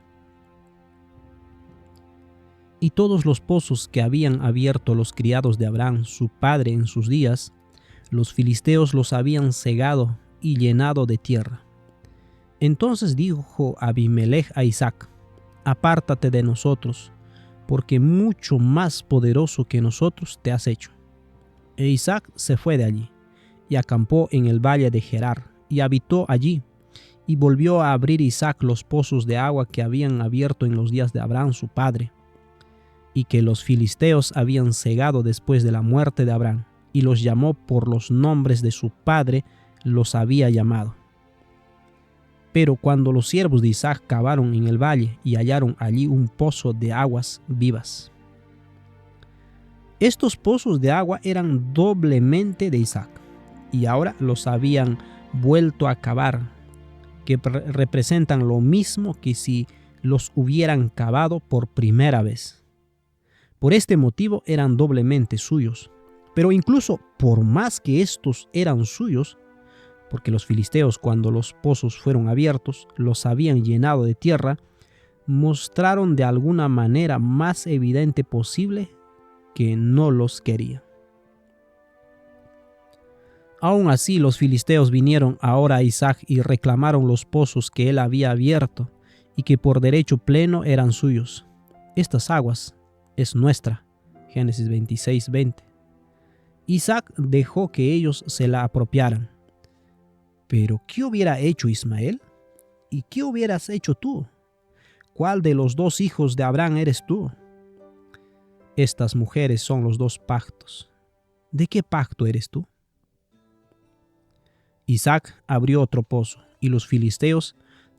Y todos los pozos que habían abierto los criados de Abraham, su padre, en sus días, los filisteos los habían cegado y llenado de tierra. Entonces dijo Abimelech a Isaac: apártate de nosotros, porque mucho más poderoso que nosotros te has hecho. E Isaac se fue de allí, y acampó en el valle de Gerar, y habitó allí. Y volvió a abrir Isaac los pozos de agua que habían abierto en los días de Abraham su padre, y que los filisteos habían cegado después de la muerte de Abraham, y los llamó por los nombres de su padre, los había llamado. Pero cuando los siervos de Isaac cavaron en el valle y hallaron allí un pozo de aguas vivas. Estos pozos de agua eran doblemente de Isaac, y ahora los habían vuelto a cavar, que representan lo mismo que si los hubieran cavado por primera vez. Por este motivo eran doblemente suyos, pero incluso por más que estos eran suyos, porque los filisteos, cuando los pozos fueron abiertos, los habían llenado de tierra, mostraron de alguna manera más evidente posible que no los quería. Aún así, los filisteos vinieron ahora a Isaac y reclamaron los pozos que él había abierto y que por derecho pleno eran suyos. Estas aguas es nuestra. Génesis 26:20. Isaac dejó que ellos se la apropiaran. Pero ¿qué hubiera hecho Ismael? ¿Y qué hubieras hecho tú? ¿Cuál de los dos hijos de Abraham eres tú? Estas mujeres son los dos pactos. ¿De qué pacto eres tú? Isaac abrió otro pozo, y los filisteos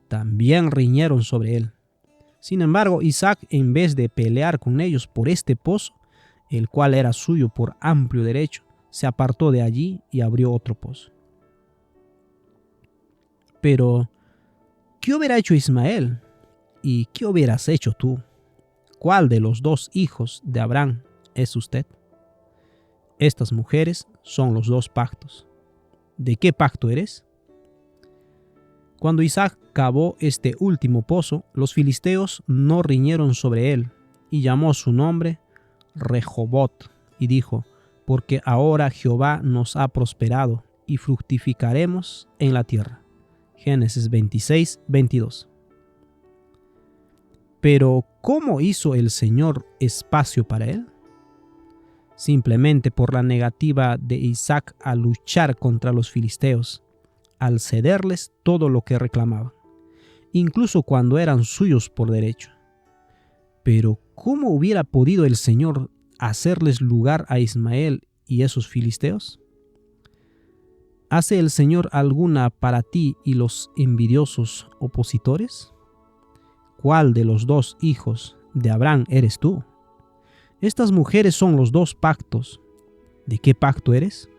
también riñeron sobre él. Sin embargo, Isaac, en vez de pelear con ellos por este pozo, el cual era suyo por amplio derecho, se apartó de allí y abrió otro pozo. Pero, ¿qué hubiera hecho Ismael? ¿Y qué hubieras hecho tú? ¿Cuál de los dos hijos de Abraham es usted? Estas mujeres son los dos pactos. ¿De qué pacto eres? Cuando Isaac cavó este último pozo, los filisteos no riñeron sobre él, y llamó su nombre Rehobot, y dijo: porque ahora Jehová nos ha prosperado, y fructificaremos en la tierra. Génesis 26:22. Pero, ¿cómo hizo el Señor espacio para él? Simplemente por la negativa de Isaac a luchar contra los filisteos, al cederles todo lo que reclamaban, incluso cuando eran suyos por derecho. Pero, ¿cómo hubiera podido el Señor hacerles lugar a Ismael y esos filisteos? ¿Hace el Señor alguna para ti y los envidiosos opositores? ¿Cuál de los dos hijos de Abraham eres tú? Estas mujeres son los dos pactos. ¿De qué pacto eres?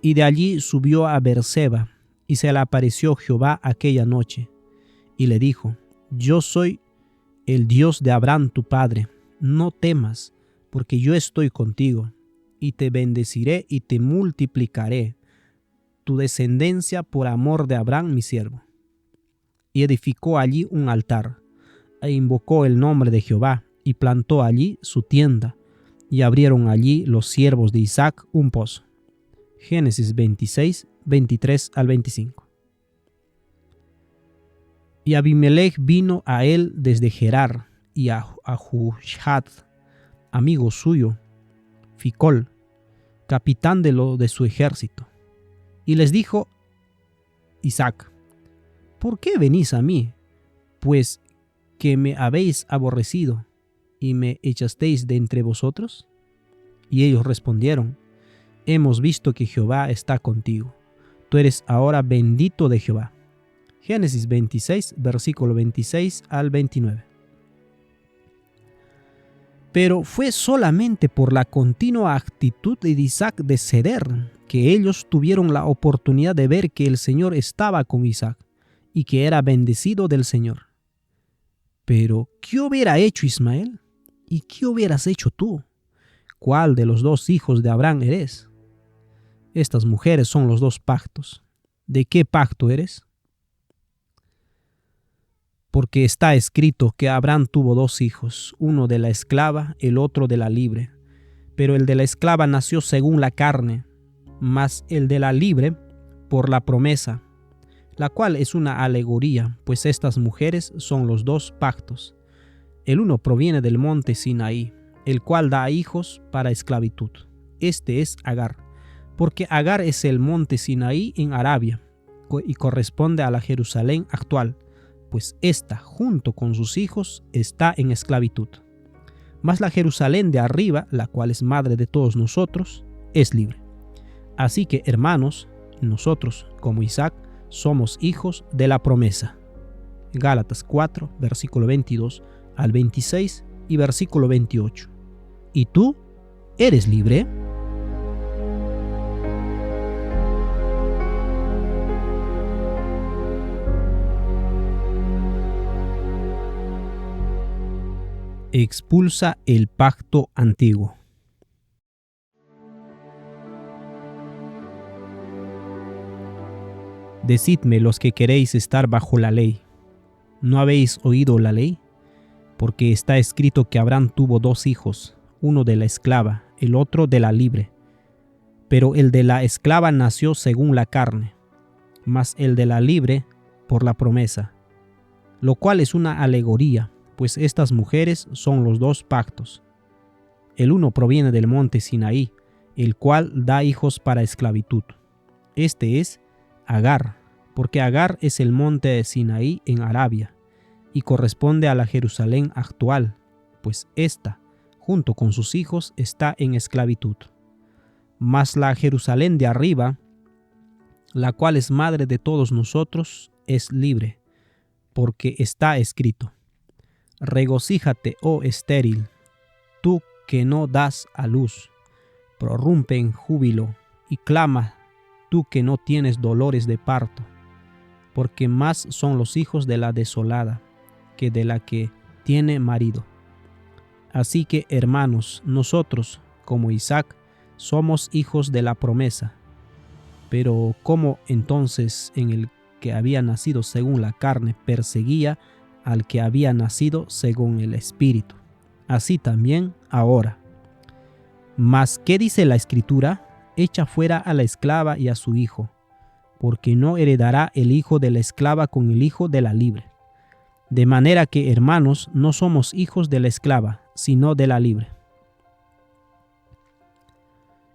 Y de allí subió a Beerseba, y se le apareció Jehová aquella noche, y le dijo: yo soy el Dios de Abraham tu padre, no temas, porque yo estoy contigo, y te bendeciré y te multiplicaré tu descendencia por amor de Abraham mi siervo. Y edificó allí un altar, e invocó el nombre de Jehová, y plantó allí su tienda, y abrieron allí los siervos de Isaac un pozo. Génesis 26:23-25. Y Abimelech vino a él desde Gerar, y a Jushad, amigo suyo, Ficol, capitán de su ejército. Y les dijo Isaac: ¿por qué venís a mí? Pues que me habéis aborrecido, y me echasteis de entre vosotros. Y ellos respondieron: hemos visto que Jehová está contigo. Tú eres ahora bendito de Jehová. Génesis 26, versículo 26-29. Pero fue solamente por la continua actitud de Isaac de ceder que ellos tuvieron la oportunidad de ver que el Señor estaba con Isaac y que era bendecido del Señor. Pero, ¿qué hubiera hecho Ismael? ¿Y qué hubieras hecho tú? ¿Cuál de los dos hijos de Abraham eres? Estas mujeres son los dos pactos. ¿De qué pacto eres? Porque está escrito que Abraham tuvo dos hijos, uno de la esclava, el otro de la libre. Pero el de la esclava nació según la carne, mas el de la libre por la promesa, la cual es una alegoría, pues estas mujeres son los dos pactos. El uno proviene del monte Sinaí, el cual da hijos para esclavitud. Este es Agar, porque Agar es el monte Sinaí en Arabia, y corresponde a la Jerusalén actual, pues ésta, junto con sus hijos, está en esclavitud. Mas la Jerusalén de arriba, la cual es madre de todos nosotros, es libre. Así que, hermanos, nosotros, como Isaac, somos hijos de la promesa. Gálatas 4, versículo 22-26 y versículo 28. ¿Y tú eres libre? Expulsa el pacto antiguo. Decidme los que queréis estar bajo la ley, ¿No habéis oído la ley? Porque está escrito que Abraham tuvo 2 hijos, uno de la esclava, el otro de la libre. Pero el de la esclava nació según la carne, mas el de la libre por la promesa, lo cual es una alegoría, pues estas mujeres son los 2 pactos. El uno proviene del monte Sinaí, el cual da hijos para esclavitud. Este es Agar, porque Agar es el monte de Sinaí en Arabia, y corresponde a la Jerusalén actual, pues ésta, junto con sus hijos, está en esclavitud. Mas la Jerusalén de arriba, la cual es madre de todos nosotros, es libre, porque está escrito: regocíjate, oh estéril, tú que no das a luz, prorrumpe en júbilo y clama, tú que no tienes dolores de parto, porque más son los hijos de la desolada que de la que tiene marido. Así que, hermanos, nosotros, como Isaac, somos hijos de la promesa. Pero ¿cómo entonces en el que había nacido según la carne perseguía al que había nacido según el Espíritu? Así también ahora. Mas, ¿qué dice la Escritura? Echa fuera a la esclava y a su hijo, porque no heredará el hijo de la esclava con el hijo de la libre. De manera que, hermanos, no somos hijos de la esclava, sino de la libre.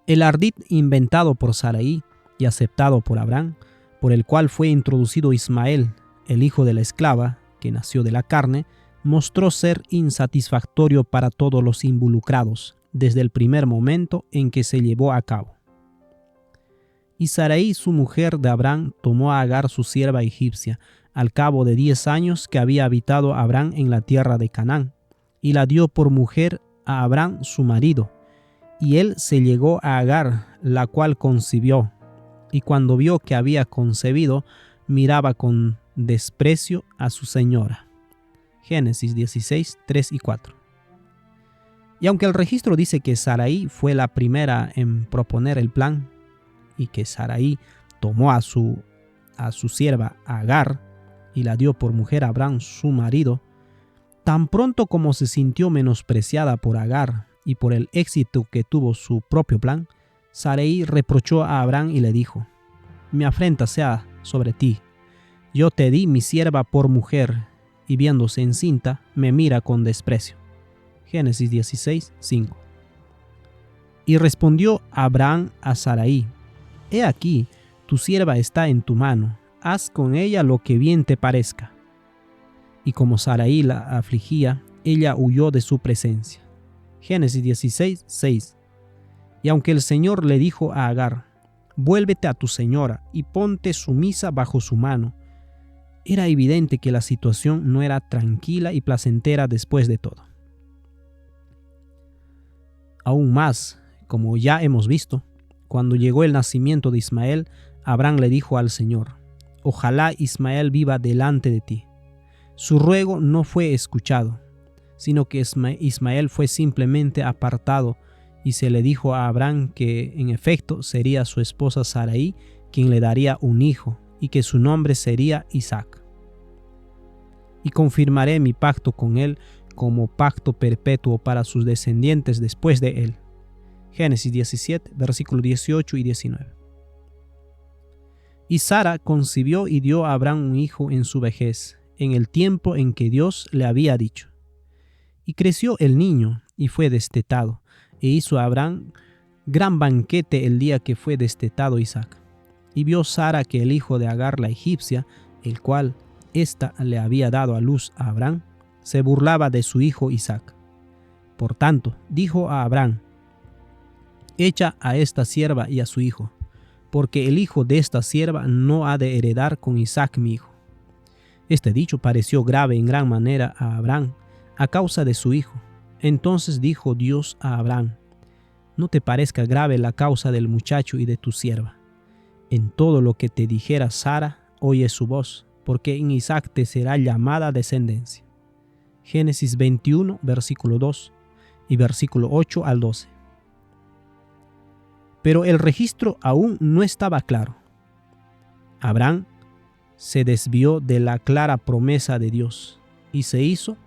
El ardid inventado por Sarai y aceptado por Abraham, por el cual fue introducido Ismael, el hijo de la esclava, que nació de la carne, mostró ser insatisfactorio para todos los involucrados desde el primer momento en que se llevó a cabo. Y Sarai, su mujer de Abraham, tomó a Agar, su sierva egipcia, al cabo de 10 años que había habitado Abraham en la tierra de Canaán, y la dio por mujer a Abraham, su marido. Y él se llegó a Agar, la cual concibió, y cuando vio que había concebido, miraba con desprecio a su señora. Génesis 16, 3 y 4. Y aunque el registro dice que Sarai fue la primera en proponer el plan, y que Sarai tomó a su sierva Agar y la dio por mujer a Abraham, su marido, tan pronto como se sintió menospreciada por Agar y por el éxito que tuvo su propio plan, Sarai reprochó a Abraham y le dijo: mi afrenta sea sobre ti. Yo te di mi sierva por mujer, y viéndose encinta, me mira con desprecio. Génesis 16, 5. Y respondió Abraham a Sarai: he aquí, tu sierva está en tu mano, haz con ella lo que bien te parezca. Y como Sarai la afligía, ella huyó de su presencia. Génesis 16, 6. Y aunque el Señor le dijo a Agar: vuélvete a tu señora y ponte sumisa bajo su mano, era evidente que la situación no era tranquila y placentera después de todo. Aún más, como ya hemos visto, cuando llegó el nacimiento de Ismael, Abraham le dijo al Señor: ojalá Ismael viva delante de ti. Su ruego no fue escuchado, sino que Ismael fue simplemente apartado, y se le dijo a Abraham que en efecto sería su esposa Sarai quien le daría un hijo, y que su nombre sería Isaac. Y confirmaré mi pacto con él como pacto perpetuo para sus descendientes después de él. Génesis 17, versículos 18 y 19. Y Sara concibió y dio a Abraham un hijo en su vejez, en el tiempo en que Dios le había dicho. Y creció el niño y fue destetado, e hizo a Abraham gran banquete el día que fue destetado Isaac. Y vio Sara que el hijo de Agar la egipcia, el cual ésta le había dado a luz a Abraham, se burlaba de su hijo Isaac. Por tanto, dijo a Abraham: echa a esta sierva y a su hijo, porque el hijo de esta sierva no ha de heredar con Isaac mi hijo. Este dicho pareció grave en gran manera a Abraham a causa de su hijo. Entonces dijo Dios a Abraham: no te parezca grave la causa del muchacho y de tu sierva. En todo lo que te dijera Sara, oye su voz, porque en Isaac te será llamada descendencia. Génesis 21, versículo 2 y versículo 8 al 12. Pero el registro aún no estaba claro. Abraham se desvió de la clara promesa de Dios y se hizo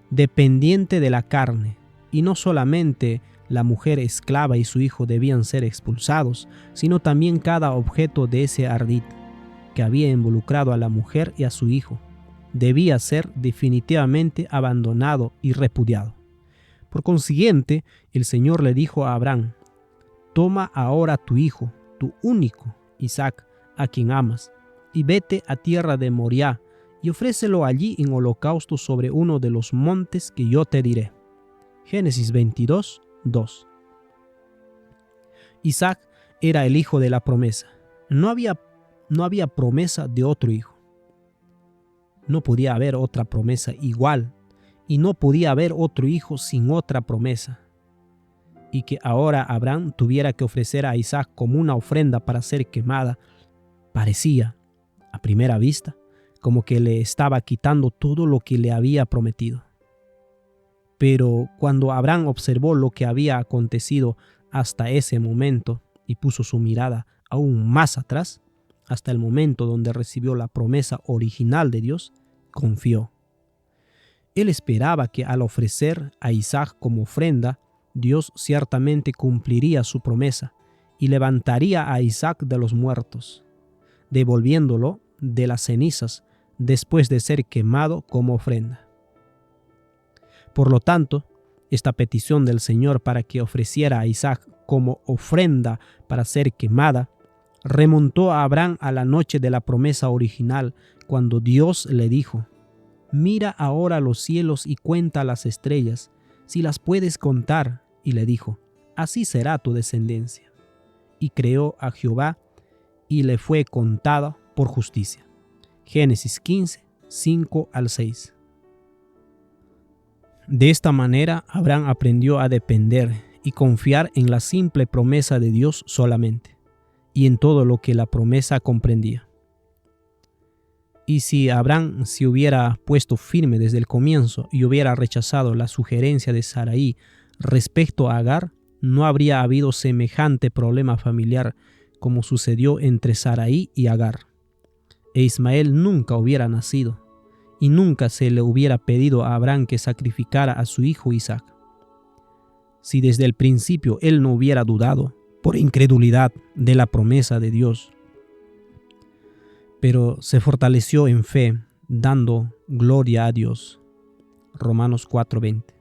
dependiente de la carne. Y no solamente la mujer esclava y su hijo debían ser expulsados, sino también cada objeto de ese ardid que había involucrado a la mujer y a su hijo debía ser definitivamente abandonado y repudiado. Por consiguiente, el Señor le dijo a Abraham: toma ahora tu hijo, tu único, Isaac, a quien amas, y vete a tierra de Moriah y ofrécelo allí en holocausto sobre uno de los montes que yo te diré. Génesis 22, 2. Isaac era el hijo de la promesa. No había promesa de otro hijo. No podía haber otra promesa igual, y no podía haber otro hijo sin otra promesa. Y que ahora Abraham tuviera que ofrecer a Isaac como una ofrenda para ser quemada, parecía, a primera vista, como que le estaba quitando todo lo que le había prometido. Pero cuando Abraham observó lo que había acontecido hasta ese momento y puso su mirada aún más atrás, hasta el momento donde recibió la promesa original de Dios, confió. Él esperaba que al ofrecer a Isaac como ofrenda, Dios ciertamente cumpliría su promesa y levantaría a Isaac de los muertos, devolviéndolo de las cenizas después de ser quemado como ofrenda. Por lo tanto, esta petición del Señor para que ofreciera a Isaac como ofrenda para ser quemada remontó a Abraham a la noche de la promesa original, cuando Dios le dijo: mira ahora los cielos y cuenta las estrellas, si las puedes contar. Y le dijo: así será tu descendencia. Y creó a Jehová, y le fue contada por justicia. Génesis 15, 5 al 6. De esta manera, Abraham aprendió a depender y confiar en la simple promesa de Dios solamente, y en todo lo que la promesa comprendía. Y si Abraham se hubiera puesto firme desde el comienzo y hubiera rechazado la sugerencia de Sarai respecto a Agar, no habría habido semejante problema familiar como sucedió entre Sarai y Agar, e Ismael nunca hubiera nacido, y nunca se le hubiera pedido a Abraham que sacrificara a su hijo Isaac. Si desde el principio él no hubiera dudado por incredulidad de la promesa de Dios, pero se fortaleció en fe, dando gloria a Dios. Romanos 4:20.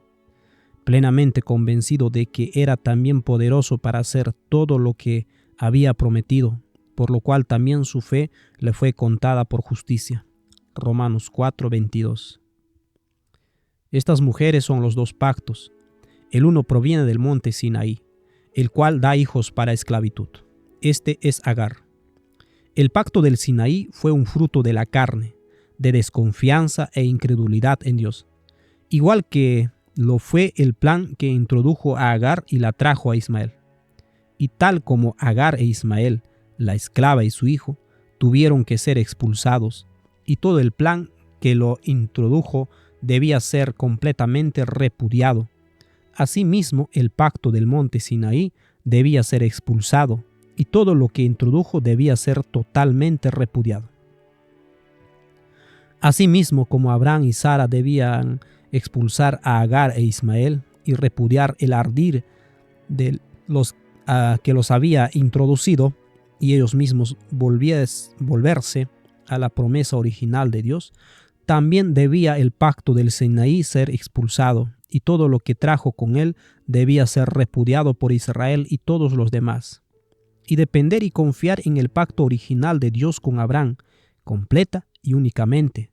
Plenamente convencido de que era también poderoso para hacer todo lo que había prometido, por lo cual también su fe le fue contada por justicia. Romanos 4:22. Estas mujeres son los dos pactos. El uno proviene del monte Sinaí, el cual da hijos para esclavitud. Este es Agar. El pacto del Sinaí fue un fruto de la carne, de desconfianza e incredulidad en Dios, igual que lo fue el plan que introdujo a Agar y la trajo a Ismael. Y tal como Agar e Ismael, la esclava y su hijo, tuvieron que ser expulsados, y todo el plan que lo introdujo debía ser completamente repudiado. Asimismo, el pacto del monte Sinaí debía ser expulsado, y todo lo que introdujo debía ser totalmente repudiado. Asimismo, como Abraham y Sara debían expulsar a Agar e Ismael y repudiar el ardid de los que los había introducido, y ellos mismos volverse a la promesa original de Dios, también debía el pacto del Sinaí ser expulsado, y todo lo que trajo con él debía ser repudiado por Israel y todos los demás, y depender y confiar en el pacto original de Dios con Abraham, completa y únicamente,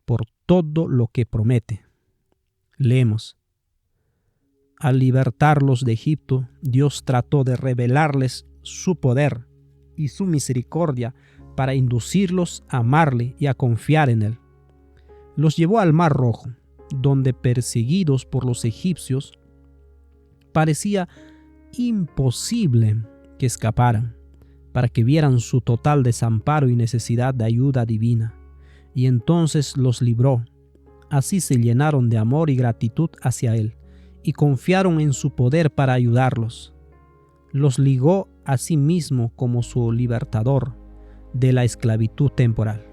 por todo lo que promete. Leemos: al libertarlos de Egipto, Dios trató de revelarles su poder y su misericordia para inducirlos a amarle y a confiar en él. Los llevó al Mar Rojo, donde, perseguidos por los egipcios, parecía imposible que escaparan, para que vieran su total desamparo y necesidad de ayuda divina, y entonces los libró. Así se llenaron de amor y gratitud hacia él, y confiaron en su poder para ayudarlos. Los ligó a sí mismo como su libertador de la esclavitud temporal.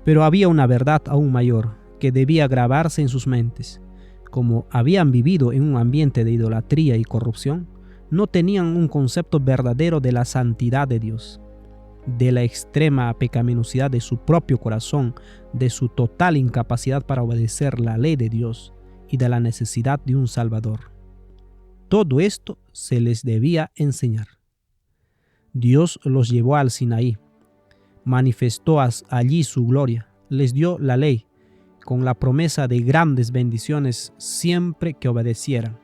Pero había una verdad aún mayor que debía grabarse en sus mentes. Como habían vivido en un ambiente de idolatría y corrupción, no tenían un concepto verdadero de la santidad de Dios, de la extrema pecaminosidad de su propio corazón, de su total incapacidad para obedecer la ley de Dios y de la necesidad de un Salvador. Todo esto se les debía enseñar. Dios los llevó al Sinaí, manifestó allí su gloria, les dio la ley, con la promesa de grandes bendiciones siempre que obedecieran.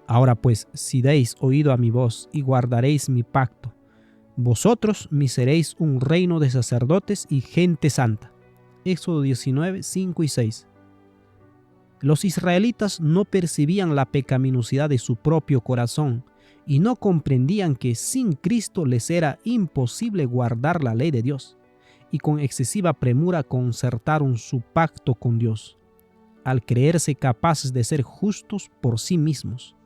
Ahora pues, si dais oído a mi voz y guardaréis mi pacto, vosotros me seréis un reino de sacerdotes y gente santa. Éxodo 19, 5 y 6. Los israelitas no percibían la pecaminosidad de su propio corazón y no comprendían que sin Cristo les era imposible guardar la ley de Dios, y con excesiva premura concertaron su pacto con Dios. Al creerse capaces de ser justos por sí mismos,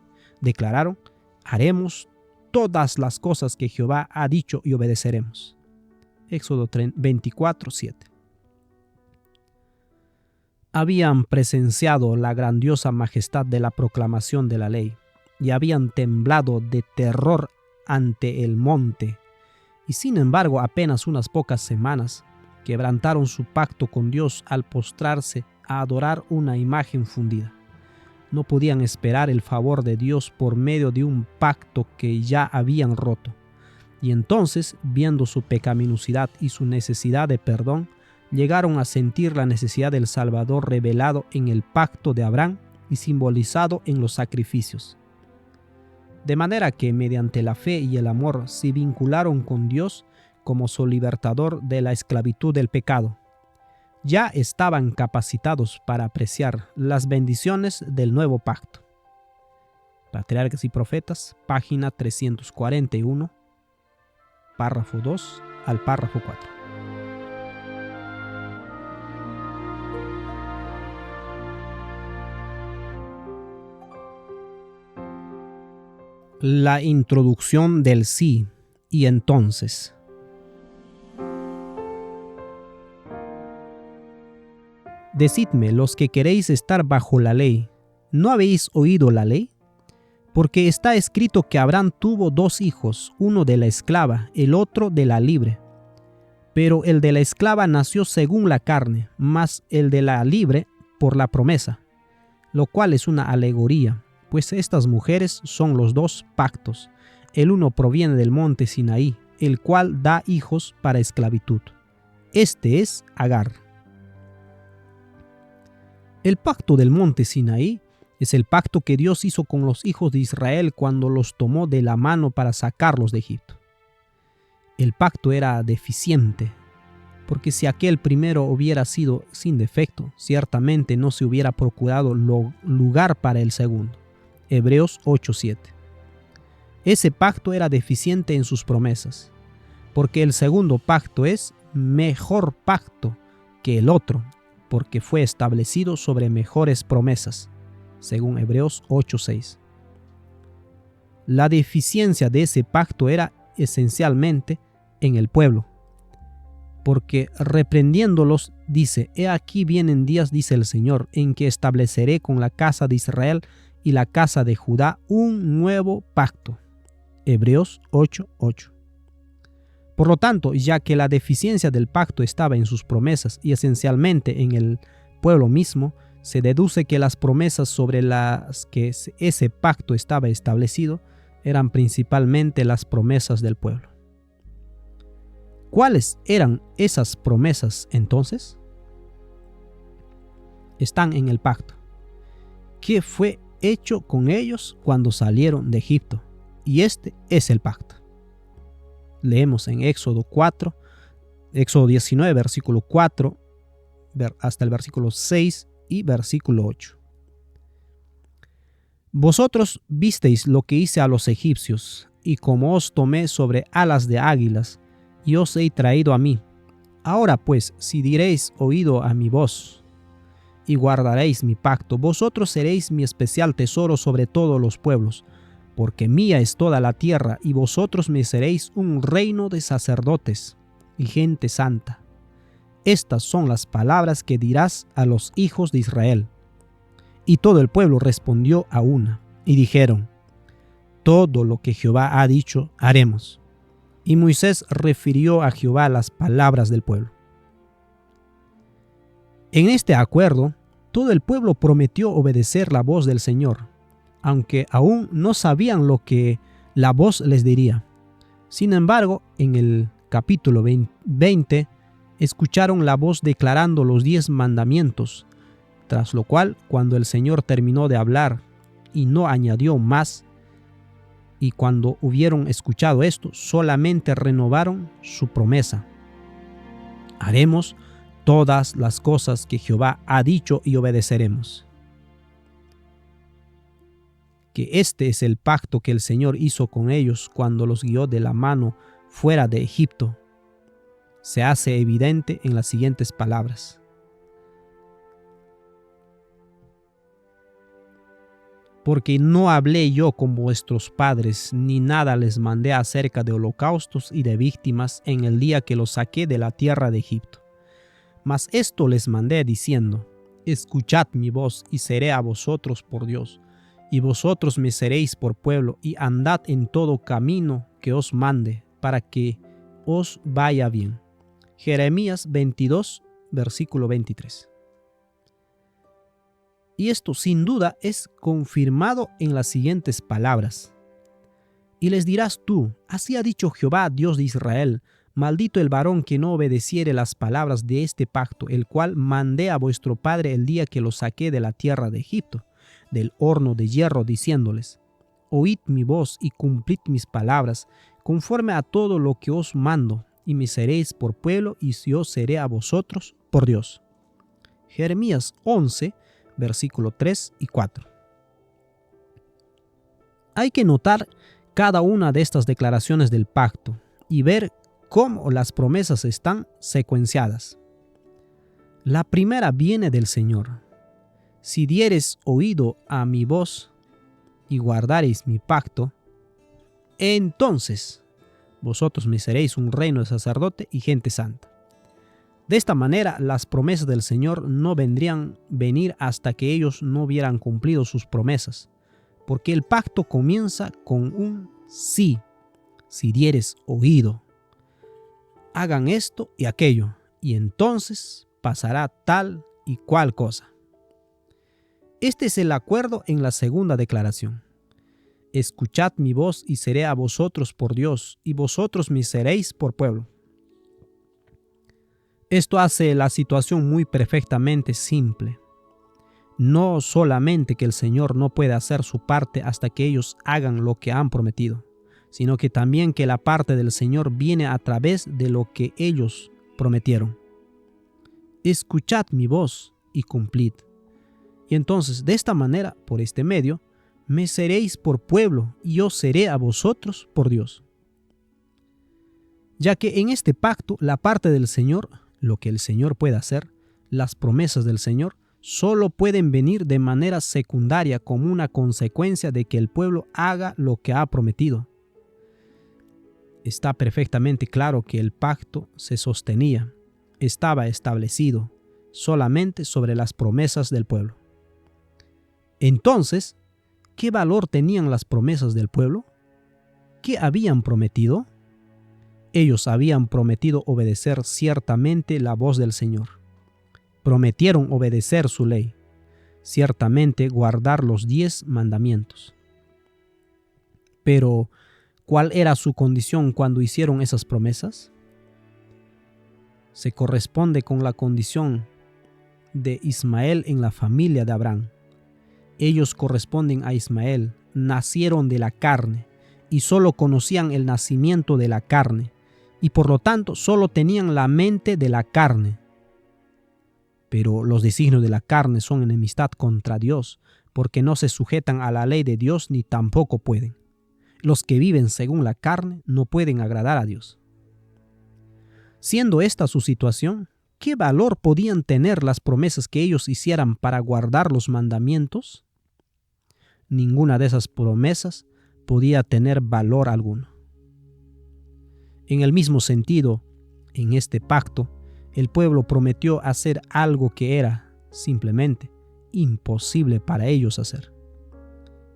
declararon: haremos todas las cosas que Jehová ha dicho y obedeceremos. Éxodo 24, 7. Habían presenciado la grandiosa majestad de la proclamación de la ley y habían temblado de terror ante el monte, y sin embargo apenas unas pocas semanas quebrantaron su pacto con Dios al postrarse a adorar una imagen fundida. No podían esperar el favor de Dios por medio de un pacto que ya habían roto, y entonces, viendo su pecaminosidad y su necesidad de perdón, llegaron a sentir la necesidad del Salvador revelado en el pacto de Abraham y simbolizado en los sacrificios. De manera que mediante la fe y el amor se vincularon con Dios como su libertador de la esclavitud del pecado. Ya estaban capacitados para apreciar las bendiciones del nuevo pacto. Patriarcas y Profetas, página 341, párrafo 2 al párrafo 4. La introducción del sí y entonces. Decidme, los que queréis estar bajo la ley, ¿no habéis oído la ley? Porque está escrito que Abraham tuvo 2 hijos, uno de la esclava, el otro de la libre. Pero el de la esclava nació según la carne, mas el de la libre por la promesa, lo cual es una alegoría, pues estas mujeres son los 2 pactos. El uno proviene del monte Sinaí, el cual da hijos para esclavitud. Este es Agar. El pacto del monte Sinaí es el pacto que Dios hizo con los hijos de Israel cuando los tomó de la mano para sacarlos de Egipto. El pacto era deficiente, porque si aquel primero hubiera sido sin defecto, ciertamente no se hubiera procurado lugar para el segundo. Hebreos 8:7. Ese pacto era deficiente en sus promesas, porque el segundo pacto es mejor pacto que el otro, porque fue establecido sobre mejores promesas, según Hebreos 8:6. La deficiencia de ese pacto era esencialmente en el pueblo, porque reprendiéndolos dice: he aquí vienen días, dice el Señor, en que estableceré con la casa de Israel y la casa de Judá un nuevo pacto. Hebreos 8:8. Por lo tanto, ya que la deficiencia del pacto estaba en sus promesas y esencialmente en el pueblo mismo, se deduce que las promesas sobre las que ese pacto estaba establecido eran principalmente las promesas del pueblo. ¿Cuáles eran esas promesas entonces? Están en el pacto. ¿Qué fue hecho con ellos cuando salieron de Egipto? Y este es el pacto. Leemos en Éxodo 19, versículo 4, hasta el versículo 6 y versículo 8. Vosotros visteis lo que hice a los egipcios, y como os tomé sobre alas de águilas, y os he traído a mí. Ahora pues, si diréis oído a mi voz, y guardaréis mi pacto, vosotros seréis mi especial tesoro sobre todos los pueblos, porque mía es toda la tierra, y vosotros me seréis un reino de sacerdotes y gente santa. estas son las palabras que dirás a los hijos de Israel. Y todo el pueblo respondió a una, y dijeron: todo lo que Jehová ha dicho, haremos. Y Moisés refirió a Jehová las palabras del pueblo. En este acuerdo, todo el pueblo prometió obedecer la voz del Señor, aunque aún no sabían lo que la voz les diría. Sin embargo, en el capítulo 20, escucharon la voz declarando los 10 mandamientos, tras lo cual, cuando el Señor terminó de hablar y no añadió más, y cuando hubieron escuchado esto, solamente renovaron su promesa: haremos todas las cosas que Jehová ha dicho y obedeceremos. Que este es el pacto que el Señor hizo con ellos cuando los guió de la mano fuera de Egipto. Se hace evidente en las siguientes palabras: porque no hablé yo con vuestros padres, ni nada les mandé acerca de holocaustos y de víctimas en el día que los saqué de la tierra de Egipto. Mas esto les mandé diciendo: escuchad mi voz y seré a vosotros por Dios, y vosotros me seréis por pueblo, y andad en todo camino que os mande, para que os vaya bien. Jeremías 22, versículo 23. Y esto sin duda es confirmado en las siguientes palabras: y les dirás tú: así ha dicho Jehová, Dios de Israel, maldito el varón que no obedeciere las palabras de este pacto, el cual mandé a vuestro padre el día que lo saqué de la tierra de Egipto, del horno de hierro, diciéndoles: oíd mi voz y cumplid mis palabras, conforme a todo lo que os mando, y me seréis por pueblo, y yo seré a vosotros por Dios. Jeremías 11, versículo 3 y 4. Hay que notar cada una de estas declaraciones del pacto y ver cómo las promesas están secuenciadas. La primera viene del Señor: si diereis oído a mi voz y guardareis mi pacto, entonces vosotros me seréis un reino de sacerdote y gente santa. De esta manera, las promesas del Señor no vendrían venir hasta que ellos no hubieran cumplido sus promesas, porque el pacto comienza con un sí. Si dieres oído, hagan esto y aquello, y entonces pasará tal y cual cosa. Este es el acuerdo en la segunda declaración: escuchad mi voz y seré a vosotros por Dios, y vosotros me seréis por pueblo. Esto hace la situación muy perfectamente simple. No solamente que el Señor no puede hacer su parte hasta que ellos hagan lo que han prometido, sino que también que la parte del Señor viene a través de lo que ellos prometieron. Escuchad mi voz y cumplid. Y entonces, de esta manera, por este medio, me seréis por pueblo, y yo seré a vosotros por Dios. Ya que en este pacto, la parte del Señor, lo que el Señor puede hacer, las promesas del Señor, solo pueden venir de manera secundaria como una consecuencia de que el pueblo haga lo que ha prometido. Está perfectamente claro que el pacto se sostenía, estaba establecido solamente sobre las promesas del pueblo. Entonces, ¿qué valor tenían las promesas del pueblo? ¿Qué habían prometido? Ellos habían prometido obedecer ciertamente la voz del Señor. Prometieron obedecer su ley, ciertamente guardar los 10 mandamientos. Pero, ¿cuál era su condición cuando hicieron esas promesas? Se corresponde con la condición de Ismael en la familia de Abraham. Ellos corresponden a Ismael, nacieron de la carne y solo conocían el nacimiento de la carne, y por lo tanto solo tenían la mente de la carne. Pero los designios de la carne son enemistad contra Dios, porque no se sujetan a la ley de Dios ni tampoco pueden. Los que viven según la carne no pueden agradar a Dios. Siendo esta su situación, ¿qué valor podían tener las promesas que ellos hicieran para guardar los mandamientos? Ninguna de esas promesas podía tener valor alguno. En el mismo sentido, en este pacto, el pueblo prometió hacer algo que era simplemente imposible para ellos hacer,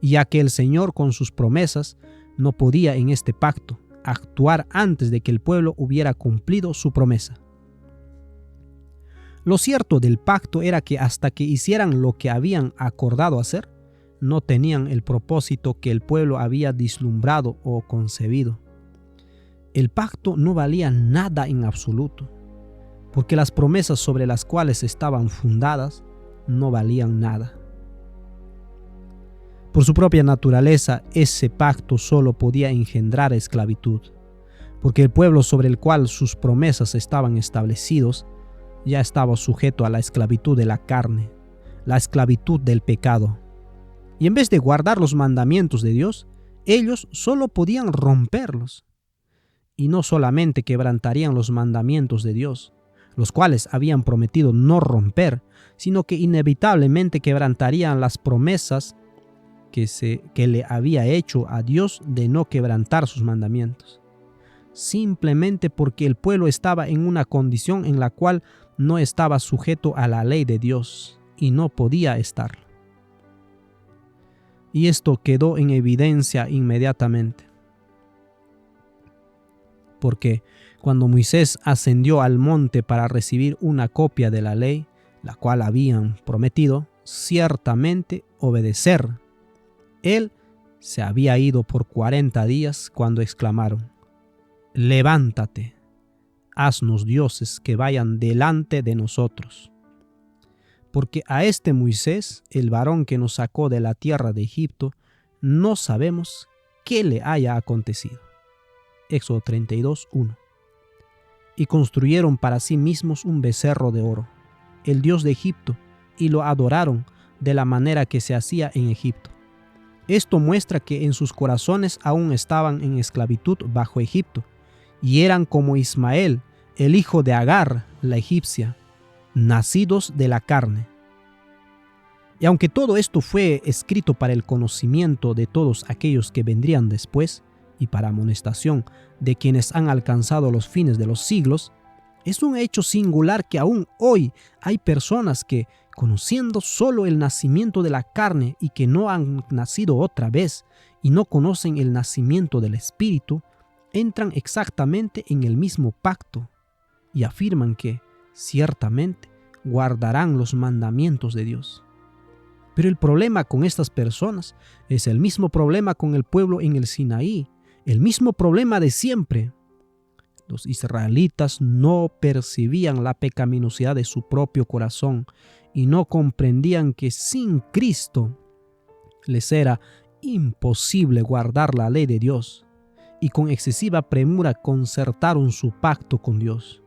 ya que el Señor con sus promesas no podía en este pacto actuar antes de que el pueblo hubiera cumplido su promesa. Lo cierto del pacto era que hasta que hicieran lo que habían acordado hacer, no tenían el propósito que el pueblo había vislumbrado o concebido. El pacto no valía nada en absoluto, porque las promesas sobre las cuales estaban fundadas no valían nada. Por su propia naturaleza, ese pacto solo podía engendrar esclavitud, porque el pueblo sobre el cual sus promesas estaban establecidos ya estaba sujeto a la esclavitud de la carne, la esclavitud del pecado. Y en vez de guardar los mandamientos de Dios, ellos solo podían romperlos. Y no solamente quebrantarían los mandamientos de Dios, los cuales habían prometido no romper, sino que inevitablemente quebrantarían las promesas que le había hecho a Dios de no quebrantar sus mandamientos, simplemente porque el pueblo estaba en una condición en la cual no estaba sujeto a la ley de Dios y no podía estarlo. Y esto quedó en evidencia inmediatamente, porque cuando Moisés ascendió al monte para recibir una copia de la ley, la cual habían prometido ciertamente obedecer, él se había ido por 40 días cuando exclamaron: «Levántate, haznos dioses que vayan delante de nosotros». Porque a este Moisés, el varón que nos sacó de la tierra de Egipto, no sabemos qué le haya acontecido. Éxodo 32:1. Y construyeron para sí mismos un becerro de oro, el dios de Egipto, y lo adoraron de la manera que se hacía en Egipto. Esto muestra que en sus corazones aún estaban en esclavitud bajo Egipto, y eran como Ismael, el hijo de Agar, la egipcia, nacidos de la carne. Y aunque todo esto fue escrito para el conocimiento de todos aquellos que vendrían después, y para amonestación de quienes han alcanzado los fines de los siglos, es un hecho singular que aún hoy hay personas que, conociendo solo el nacimiento de la carne y que no han nacido otra vez y no conocen el nacimiento del Espíritu, entran exactamente en el mismo pacto y afirman que, ciertamente, guardarán los mandamientos de Dios. Pero el problema con estas personas es el mismo problema con el pueblo en el Sinaí, el mismo problema de siempre. Los israelitas no percibían la pecaminosidad de su propio corazón y no comprendían que sin Cristo les era imposible guardar la ley de Dios, y con excesiva premura concertaron su pacto con Dios.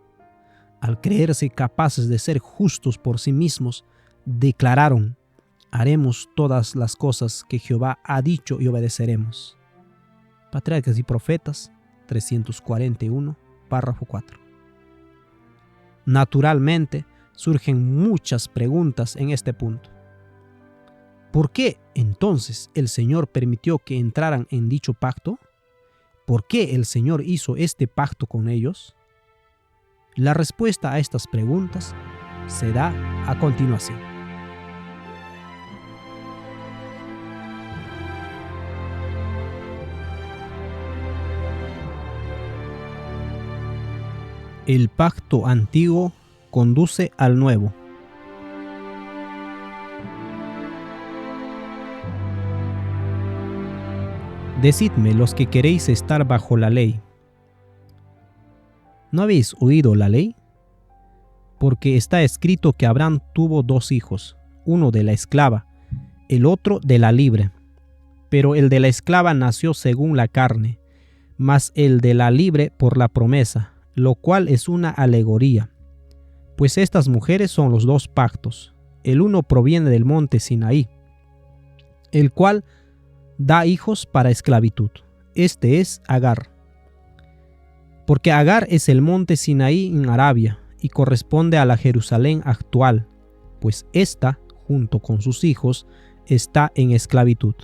Al creerse capaces de ser justos por sí mismos, declararon: «Haremos todas las cosas que Jehová ha dicho y obedeceremos». Patriarcas y Profetas 341, párrafo 4. Naturalmente, surgen muchas preguntas en este punto. ¿Por qué entonces el Señor permitió que entraran en dicho pacto? ¿Por qué el Señor hizo este pacto con ellos? La respuesta a estas preguntas se da a continuación. El pacto antiguo conduce al nuevo. Decidme los que queréis estar bajo la ley. ¿No habéis oído la ley? Porque está escrito que Abraham tuvo 2 hijos, uno de la esclava, el otro de la libre. Pero el de la esclava nació según la carne, mas el de la libre por la promesa, lo cual es una alegoría. Pues estas mujeres son los 2 pactos. El uno proviene del monte Sinaí, el cual da hijos para esclavitud. Este es Agar. Porque Agar es el monte Sinaí en Arabia y corresponde a la Jerusalén actual, pues ésta, junto con sus hijos, está en esclavitud.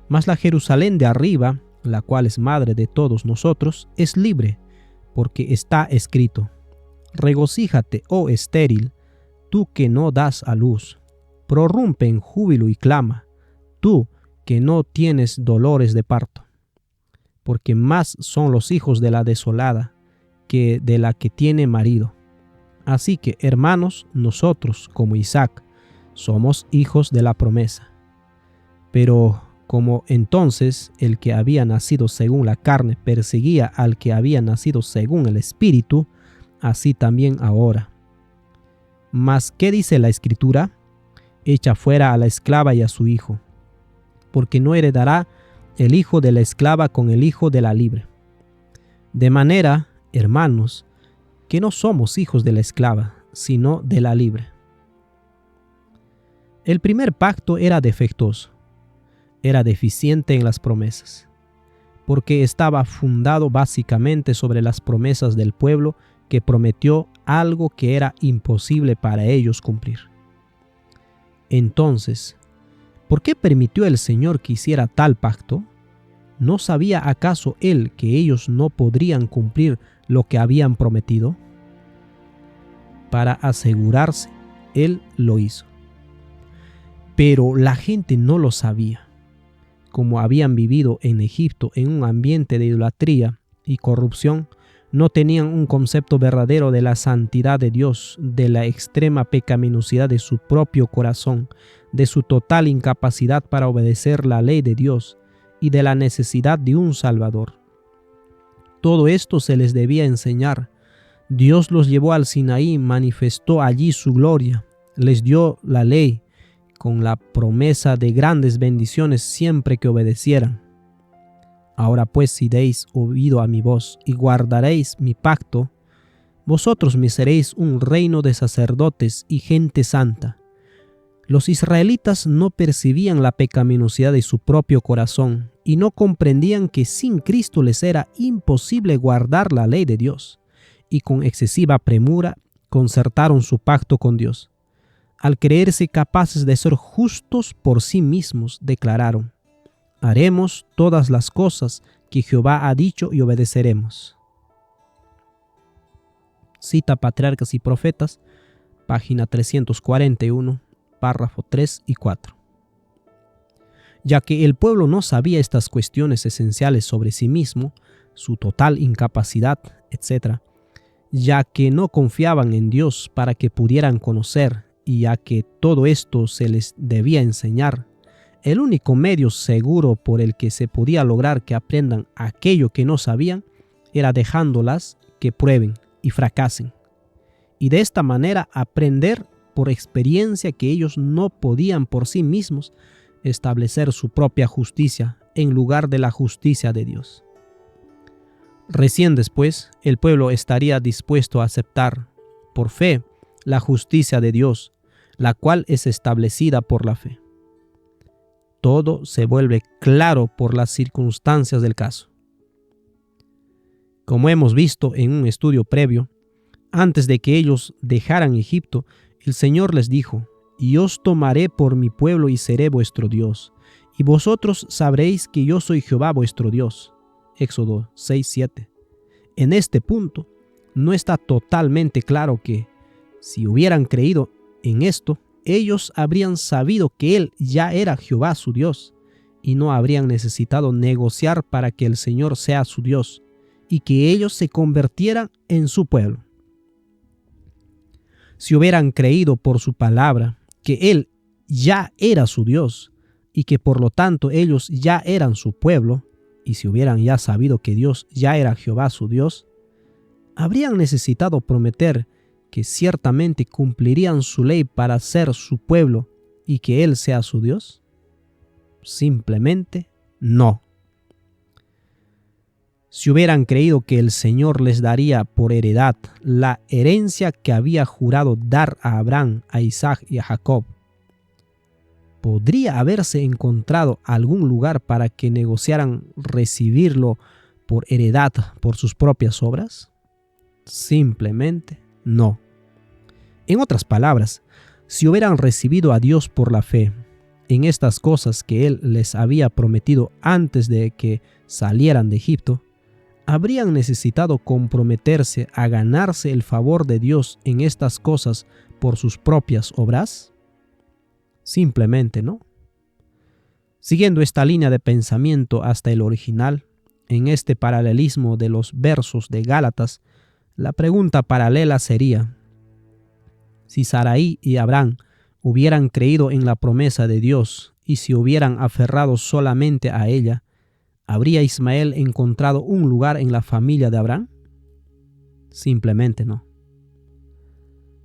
Mas la Jerusalén de arriba, la cual es madre de todos nosotros, es libre, porque está escrito: Regocíjate, oh estéril, tú que no das a luz. Prorrumpe en júbilo y clama, tú que no tienes dolores de parto. Porque más son los hijos de la desolada que de la que tiene marido. Así que, hermanos, nosotros, como Isaac, somos hijos de la promesa. Pero como entonces el que había nacido según la carne perseguía al que había nacido según el Espíritu, así también ahora. Mas, ¿qué dice la Escritura? Echa fuera a la esclava y a su hijo, porque no heredará el hijo de la esclava con el hijo de la libre. De manera, hermanos, que no somos hijos de la esclava, sino de la libre. El primer pacto era defectuoso, era deficiente en las promesas, porque estaba fundado básicamente sobre las promesas del pueblo que prometió algo que era imposible para ellos cumplir. Entonces, ¿por qué permitió el Señor que hiciera tal pacto? ¿No sabía acaso Él que ellos no podrían cumplir lo que habían prometido? Para asegurarse, Él lo hizo. Pero la gente no lo sabía. Como habían vivido en Egipto en un ambiente de idolatría y corrupción, no tenían un concepto verdadero de la santidad de Dios, de la extrema pecaminosidad de su propio corazón, de su total incapacidad para obedecer la ley de Dios y de la necesidad de un Salvador. Todo esto se les debía enseñar. Dios los llevó al Sinaí, manifestó allí su gloria, les dio la ley con la promesa de grandes bendiciones siempre que obedecieran. Ahora pues, si deis oído a mi voz y guardaréis mi pacto, vosotros me seréis un reino de sacerdotes y gente santa. Los israelitas no percibían la pecaminosidad de su propio corazón y no comprendían que sin Cristo les era imposible guardar la ley de Dios, y con excesiva premura concertaron su pacto con Dios. Al creerse capaces de ser justos por sí mismos, declararon: haremos todas las cosas que Jehová ha dicho y obedeceremos. Cita Patriarcas y Profetas, página 341, párrafo 3 y 4. Ya que el pueblo no sabía estas cuestiones esenciales sobre sí mismo, su total incapacidad, etc., ya que no confiaban en Dios para que pudieran conocer, y ya que todo esto se les debía enseñar, el único medio seguro por el que se podía lograr que aprendan aquello que no sabían era dejándolas que prueben y fracasen, y de esta manera aprender por experiencia que ellos no podían por sí mismos establecer su propia justicia en lugar de la justicia de Dios. Recién después, el pueblo estaría dispuesto a aceptar por fe la justicia de Dios, la cual es establecida por la fe. Todo se vuelve claro por las circunstancias del caso. Como hemos visto en un estudio previo, antes de que ellos dejaran Egipto, el Señor les dijo: y os tomaré por mi pueblo y seré vuestro Dios, y vosotros sabréis que yo soy Jehová vuestro Dios. Éxodo 6:7. En este punto, no está totalmente claro que, si hubieran creído en esto, ellos habrían sabido que Él ya era Jehová su Dios, y no habrían necesitado negociar para que el Señor sea su Dios, y que ellos se convirtieran en su pueblo. Si hubieran creído por su palabra que Él ya era su Dios, y que por lo tanto ellos ya eran su pueblo, y si hubieran ya sabido que Dios ya era Jehová su Dios, habrían necesitado prometer que ciertamente cumplirían su ley para ser su pueblo y que Él sea su Dios. Simplemente no. Si hubieran creído que el Señor les daría por heredad la herencia que había jurado dar a Abraham, a Isaac y a Jacob, ¿podría haberse encontrado algún lugar para que negociaran recibirlo por heredad por sus propias obras? Simplemente no. En otras palabras, si hubieran recibido a Dios por la fe en estas cosas que Él les había prometido antes de que salieran de Egipto, ¿habrían necesitado comprometerse a ganarse el favor de Dios en estas cosas por sus propias obras? Simplemente no. Siguiendo esta línea de pensamiento hasta el original, en este paralelismo de los versos de Gálatas, la pregunta paralela sería: si Sarai y Abraham hubieran creído en la promesa de Dios y se hubieran aferrado solamente a ella, ¿habría Ismael encontrado un lugar en la familia de Abraham? Simplemente no.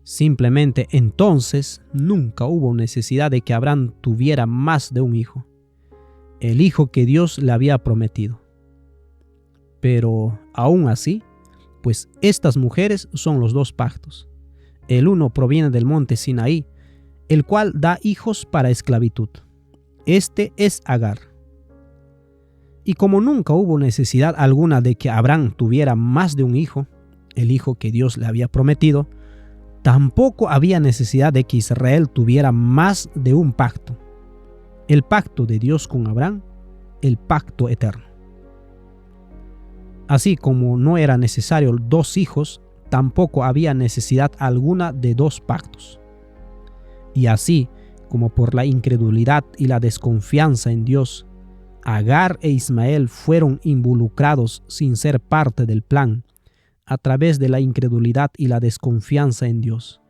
Simplemente entonces nunca hubo necesidad de que Abraham tuviera más de un hijo, el hijo que Dios le había prometido. Pero aún así, pues estas mujeres son los dos pactos. El uno proviene del monte Sinaí, el cual da hijos para esclavitud. Este es Agar. Y como nunca hubo necesidad alguna de que Abraham tuviera más de un hijo, el hijo que Dios le había prometido, tampoco había necesidad de que Israel tuviera más de un pacto. El pacto de Dios con Abraham, el pacto eterno. Así como no era necesario 2 hijos, tampoco había necesidad alguna de 2 pactos. Y así como por la incredulidad y la desconfianza en Dios, Agar e Ismael fueron involucrados sin ser parte del plan, a través de la incredulidad y la desconfianza en Dios.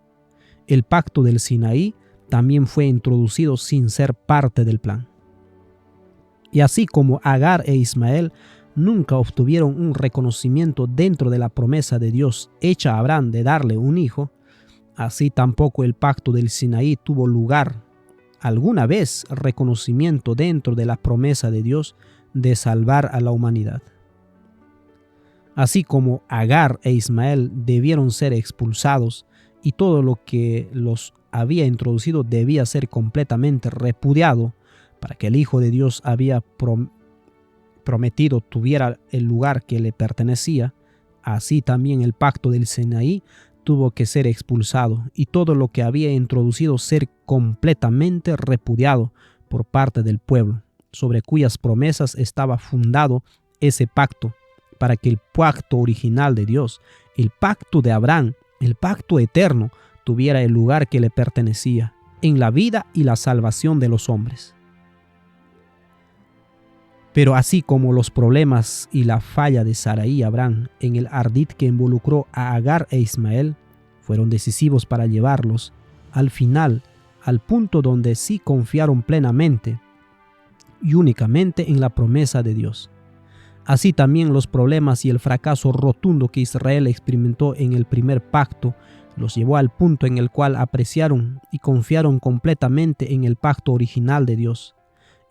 El pacto del Sinaí también fue introducido sin ser parte del plan. Y así como Agar e Ismael nunca obtuvieron un reconocimiento dentro de la promesa de Dios hecha a Abraham de darle un hijo, así tampoco el pacto del Sinaí tuvo lugar alguna vez reconocimiento dentro de la promesa de Dios de salvar a la humanidad. Así como Agar e Ismael debieron ser expulsados y todo lo que los había introducido debía ser completamente repudiado para que el Hijo de Dios había prometido tuviera el lugar que le pertenecía, así también el pacto del Sinaí tuvo que ser expulsado y todo lo que había introducido ser completamente repudiado por parte del pueblo, sobre cuyas promesas estaba fundado ese pacto, para que el pacto original de Dios, el pacto de Abraham, el pacto eterno, tuviera el lugar que le pertenecía en la vida y la salvación de los hombres. Pero así como los problemas y la falla de Sarai y Abraham en el ardid que involucró a Agar e Ismael fueron decisivos para llevarlos al final al punto donde sí confiaron plenamente y únicamente en la promesa de Dios. Así también los problemas y el fracaso rotundo que Israel experimentó en el primer pacto los llevó al punto en el cual apreciaron y confiaron completamente en el pacto original de Dios,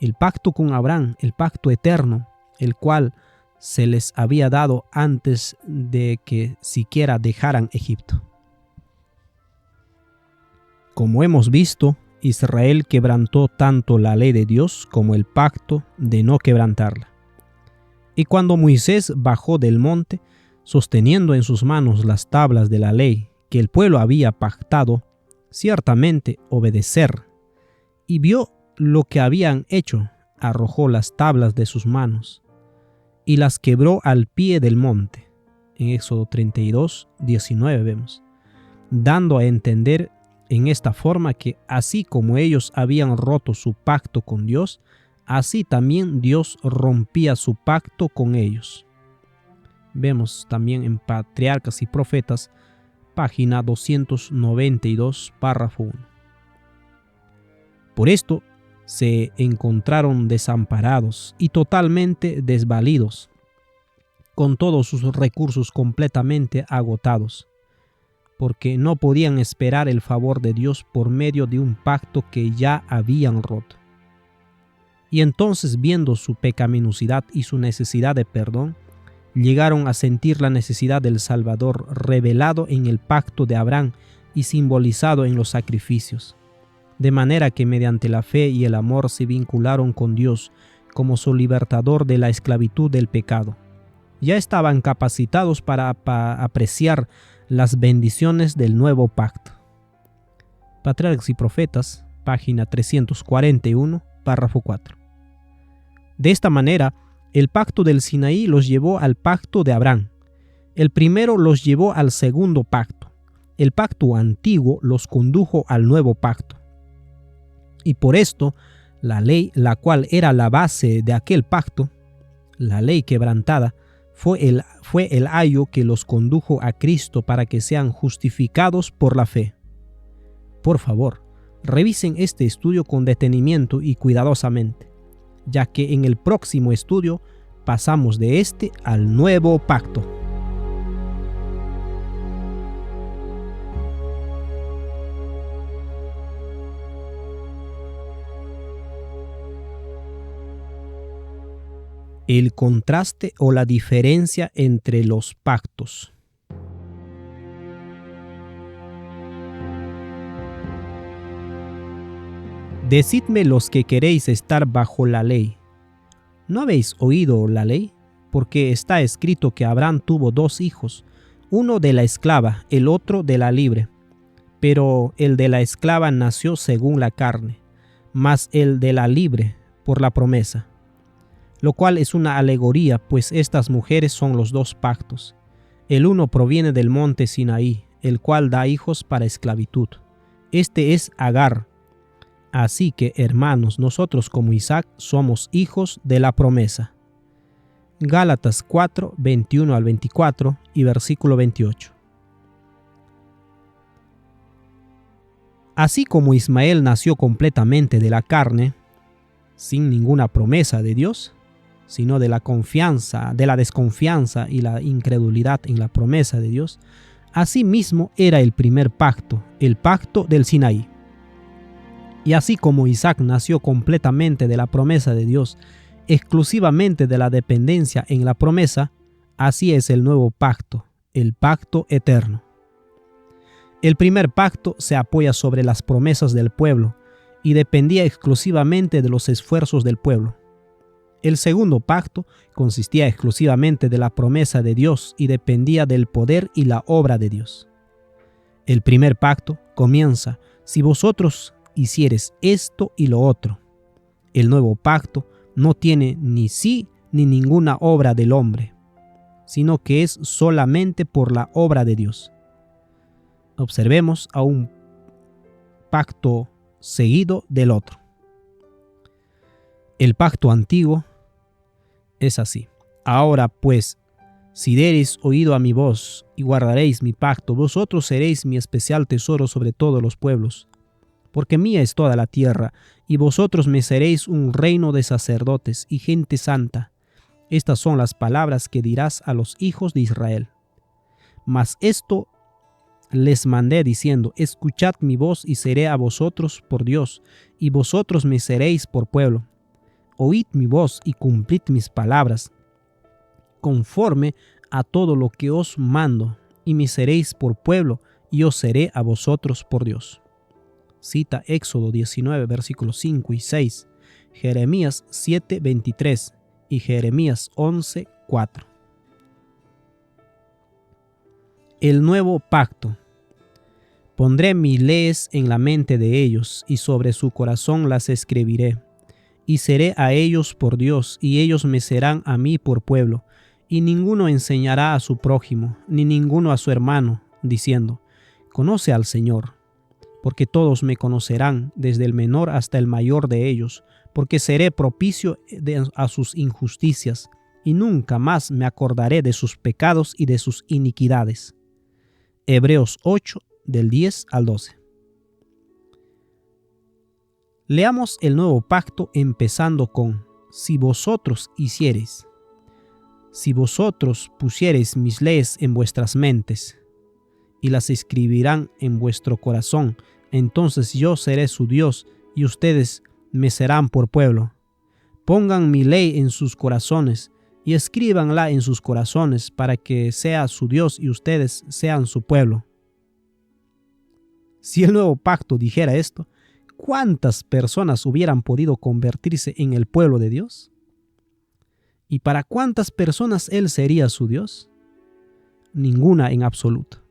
el pacto con Abraham, el pacto eterno, el cual se les había dado antes de que siquiera dejaran Egipto. Como hemos visto, Israel quebrantó tanto la ley de Dios como el pacto de no quebrantarla. Y cuando Moisés bajó del monte, sosteniendo en sus manos las tablas de la ley que el pueblo había pactado, ciertamente obedecer, y vio lo que habían hecho, arrojó las tablas de sus manos y las quebró al pie del monte. En Éxodo 32, 19 vemos, dando a entender en esta forma que así como ellos habían roto su pacto con Dios, así también Dios rompía su pacto con ellos. Vemos también en Patriarcas y Profetas, página 292, párrafo 1. Por esto se encontraron desamparados y totalmente desvalidos, con todos sus recursos completamente agotados, porque no podían esperar el favor de Dios por medio de un pacto que ya habían roto. Y entonces, viendo su pecaminosidad y su necesidad de perdón, llegaron a sentir la necesidad del Salvador revelado en el pacto de Abraham y simbolizado en los sacrificios, de manera que mediante la fe y el amor se vincularon con Dios como su libertador de la esclavitud del pecado. Ya estaban capacitados para apreciar las bendiciones del nuevo pacto. Patriarcas y Profetas, página 341, párrafo 4. De esta manera, El pacto del Sinaí los llevó al pacto de Abraham. El primero los llevó al segundo pacto. El pacto antiguo los condujo al nuevo pacto. Y por esto, la ley, la cual era la base de aquel pacto, la ley quebrantada, fue el ayo que los condujo a Cristo para que sean justificados por la fe. Por favor, revisen este estudio con detenimiento y cuidadosamente, ya que en el próximo estudio pasamos de este al nuevo pacto. El contraste o la diferencia entre los pactos. Decidme los que queréis estar bajo la ley. ¿No habéis oído la ley? Porque está escrito que Abraham tuvo 2 hijos, uno de la esclava, el otro de la libre. Pero el de la esclava nació según la carne, mas el de la libre por la promesa. Lo cual es una alegoría, pues estas mujeres son los 2 pactos. El uno proviene del monte Sinaí, el cual da hijos para esclavitud. Este es Agar. Así que, hermanos, nosotros como Isaac somos hijos de la promesa. Gálatas 4, 21 al 24 y versículo 28. Así como Ismael nació completamente de la carne, sin ninguna promesa de Dios, sino de la desconfianza y la incredulidad en la promesa de Dios, asimismo era el primer pacto, el pacto del Sinaí. Y así como Isaac nació completamente de la promesa de Dios, exclusivamente de la dependencia en la promesa, así es el nuevo pacto, el pacto eterno. El primer pacto se apoya sobre las promesas del pueblo y dependía exclusivamente de los esfuerzos del pueblo. El segundo pacto consistía exclusivamente de la promesa de Dios y dependía del poder y la obra de Dios. El primer pacto comienza: si vosotros hicieres esto y lo otro. El nuevo pacto no tiene ni sí ni ninguna obra del hombre, sino que es solamente por la obra de Dios. Observemos a un pacto seguido del otro. El pacto antiguo es así: ahora pues, si dereis oído a mi voz y guardaréis mi pacto, vosotros seréis mi especial tesoro sobre todos los pueblos, porque mía es toda la tierra, y vosotros me seréis un reino de sacerdotes y gente santa. Estas son las palabras que dirás a los hijos de Israel. Mas esto les mandé diciendo: escuchad mi voz y seré a vosotros por Dios, y vosotros me seréis por pueblo. Oíd mi voz y cumplid mis palabras, conforme a todo lo que os mando, y me seréis por pueblo, y os seré a vosotros por Dios. Cita Éxodo 19, versículos 5 y 6, Jeremías 7, 23 y Jeremías 11, 4. El nuevo pacto. Pondré mis leyes en la mente de ellos, y sobre su corazón las escribiré. Y seré a ellos por Dios, y ellos me serán a mí por pueblo. Y ninguno enseñará a su prójimo, ni ninguno a su hermano, diciendo: conoce al Señor. Porque todos me conocerán, desde el menor hasta el mayor de ellos, porque seré propicio a sus injusticias, y nunca más me acordaré de sus pecados y de sus iniquidades. Hebreos 8, del 10 al 12. Leamos el nuevo pacto empezando con: si vosotros hiciereis. Si vosotros pusiereis mis leyes en vuestras mentes, y las escribirán en vuestro corazón, entonces yo seré su Dios, y ustedes me serán por pueblo. Pongan mi ley en sus corazones, y escríbanla en sus corazones, para que sea su Dios y ustedes sean su pueblo. Si el nuevo pacto dijera esto, ¿cuántas personas hubieran podido convertirse en el pueblo de Dios? ¿Y para cuántas personas Él sería su Dios? Ninguna en absoluto.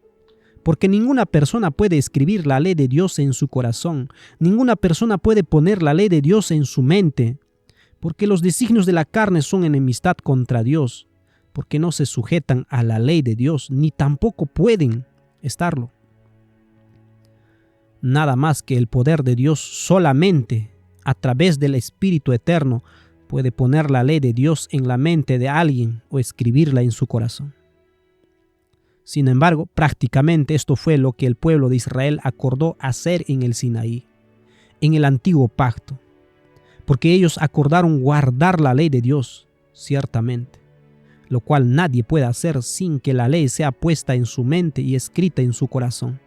Porque ninguna persona puede escribir la ley de Dios en su corazón. Ninguna persona puede poner la ley de Dios en su mente. porque los designios de la carne son enemistad contra Dios, porque no se sujetan a la ley de Dios, ni tampoco pueden estarlo. Nada más que el poder de Dios solamente a través del Espíritu Eterno puede poner la ley de Dios en la mente de alguien o escribirla en su corazón. Sin embargo, prácticamente esto fue lo que el pueblo de Israel acordó hacer en el Sinaí, en el antiguo pacto, porque ellos acordaron guardar la ley de Dios, ciertamente, lo cual nadie puede hacer sin que la ley sea puesta en su mente y escrita en su corazón.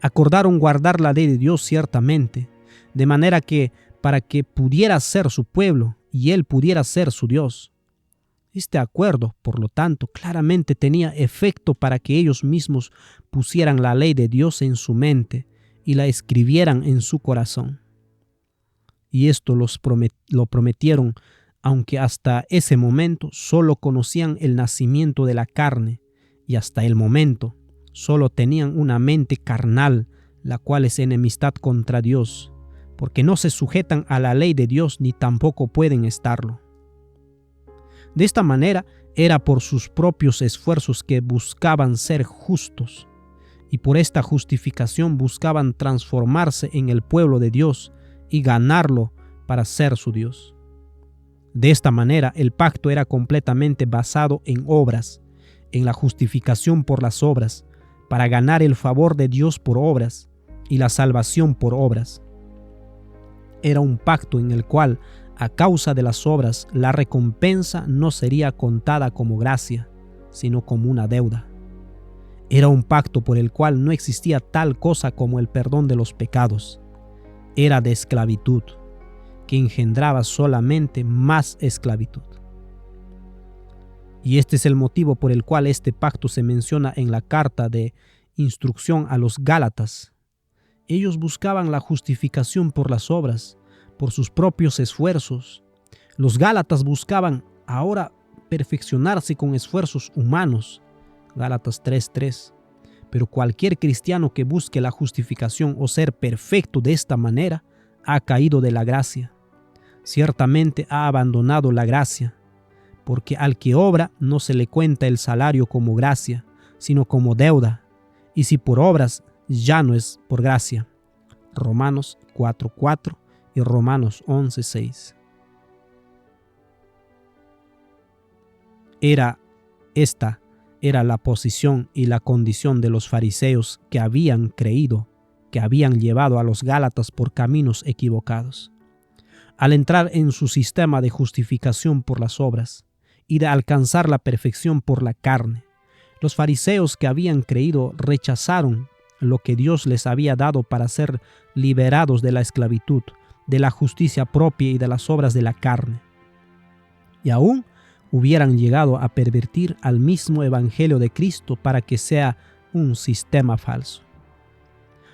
Acordaron guardar la ley de Dios ciertamente, de manera que para que pudiera ser su pueblo y él pudiera ser su Dios. Este acuerdo, por lo tanto, claramente tenía efecto para que ellos mismos pusieran la ley de Dios en su mente y la escribieran en su corazón. Y esto lo prometieron, aunque hasta ese momento solo conocían el nacimiento de la carne y hasta el momento solo tenían una mente carnal, la cual es enemistad contra Dios, porque no se sujetan a la ley de Dios ni tampoco pueden estarlo. De esta manera era por sus propios esfuerzos que buscaban ser justos, y por esta justificación buscaban transformarse en el pueblo de Dios y ganarlo para ser su Dios. De esta manera el pacto era completamente basado en obras, en la justificación por las obras, para ganar el favor de Dios por obras y la salvación por obras. Era un pacto en el cual, a causa de las obras, la recompensa no sería contada como gracia, sino como una deuda. Era un pacto por el cual no existía tal cosa como el perdón de los pecados. Era de esclavitud, que engendraba solamente más esclavitud. Y este es el motivo por el cual este pacto se menciona en la carta de instrucción a los Gálatas. Ellos buscaban la justificación por las obras, por sus propios esfuerzos. Los Gálatas buscaban ahora perfeccionarse con esfuerzos humanos. Gálatas 3:3. Pero cualquier cristiano que busque la justificación o ser perfecto de esta manera ha caído de la gracia. Ciertamente ha abandonado la gracia, porque al que obra no se le cuenta el salario como gracia, sino como deuda, y si por obras, ya no es por gracia. Romanos 4:4 y Romanos 11:6. Esta era la posición y la condición de los fariseos que habían creído que habían llevado a los Gálatas por caminos equivocados. Al entrar en su sistema de justificación por las obras y de alcanzar la perfección por la carne, los fariseos que habían creído rechazaron lo que Dios les había dado para ser liberados de la esclavitud, de la justicia propia y de las obras de la carne. Y aún hubieran llegado a pervertir al mismo evangelio de Cristo para que sea un sistema falso.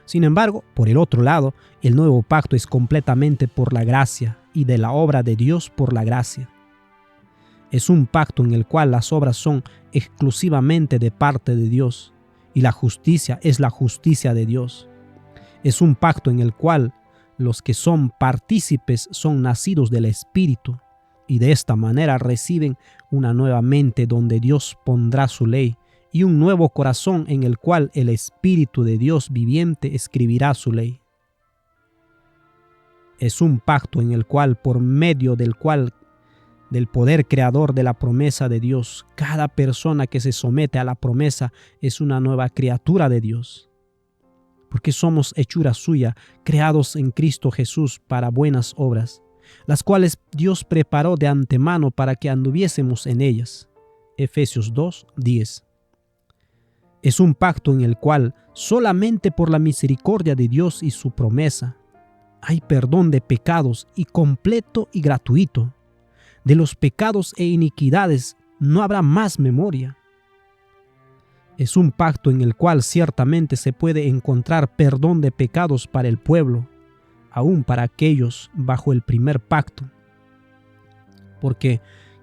Sin embargo, por el otro lado, el nuevo pacto es completamente por la gracia y de la obra de Dios por la gracia. Es un pacto en el cual las obras son exclusivamente de parte de Dios y la justicia es la justicia de Dios. Es un pacto en el cual los que son partícipes son nacidos del Espíritu y de esta manera reciben una nueva mente donde Dios pondrá su ley y un nuevo corazón en el cual el Espíritu de Dios viviente escribirá su ley. Es un pacto en el cual, por medio del poder creador de la promesa de Dios, cada persona que se somete a la promesa es una nueva criatura de Dios. Porque somos hechura suya, creados en Cristo Jesús para buenas obras, las cuales Dios preparó de antemano para que anduviésemos en ellas. Efesios 2:10. Es un pacto en el cual, solamente por la misericordia de Dios y su promesa, hay perdón de pecados y completo y gratuito. De los pecados e iniquidades no habrá más memoria. Es un pacto en el cual ciertamente se puede encontrar perdón de pecados para el pueblo, aún para aquellos bajo el primer pacto, porque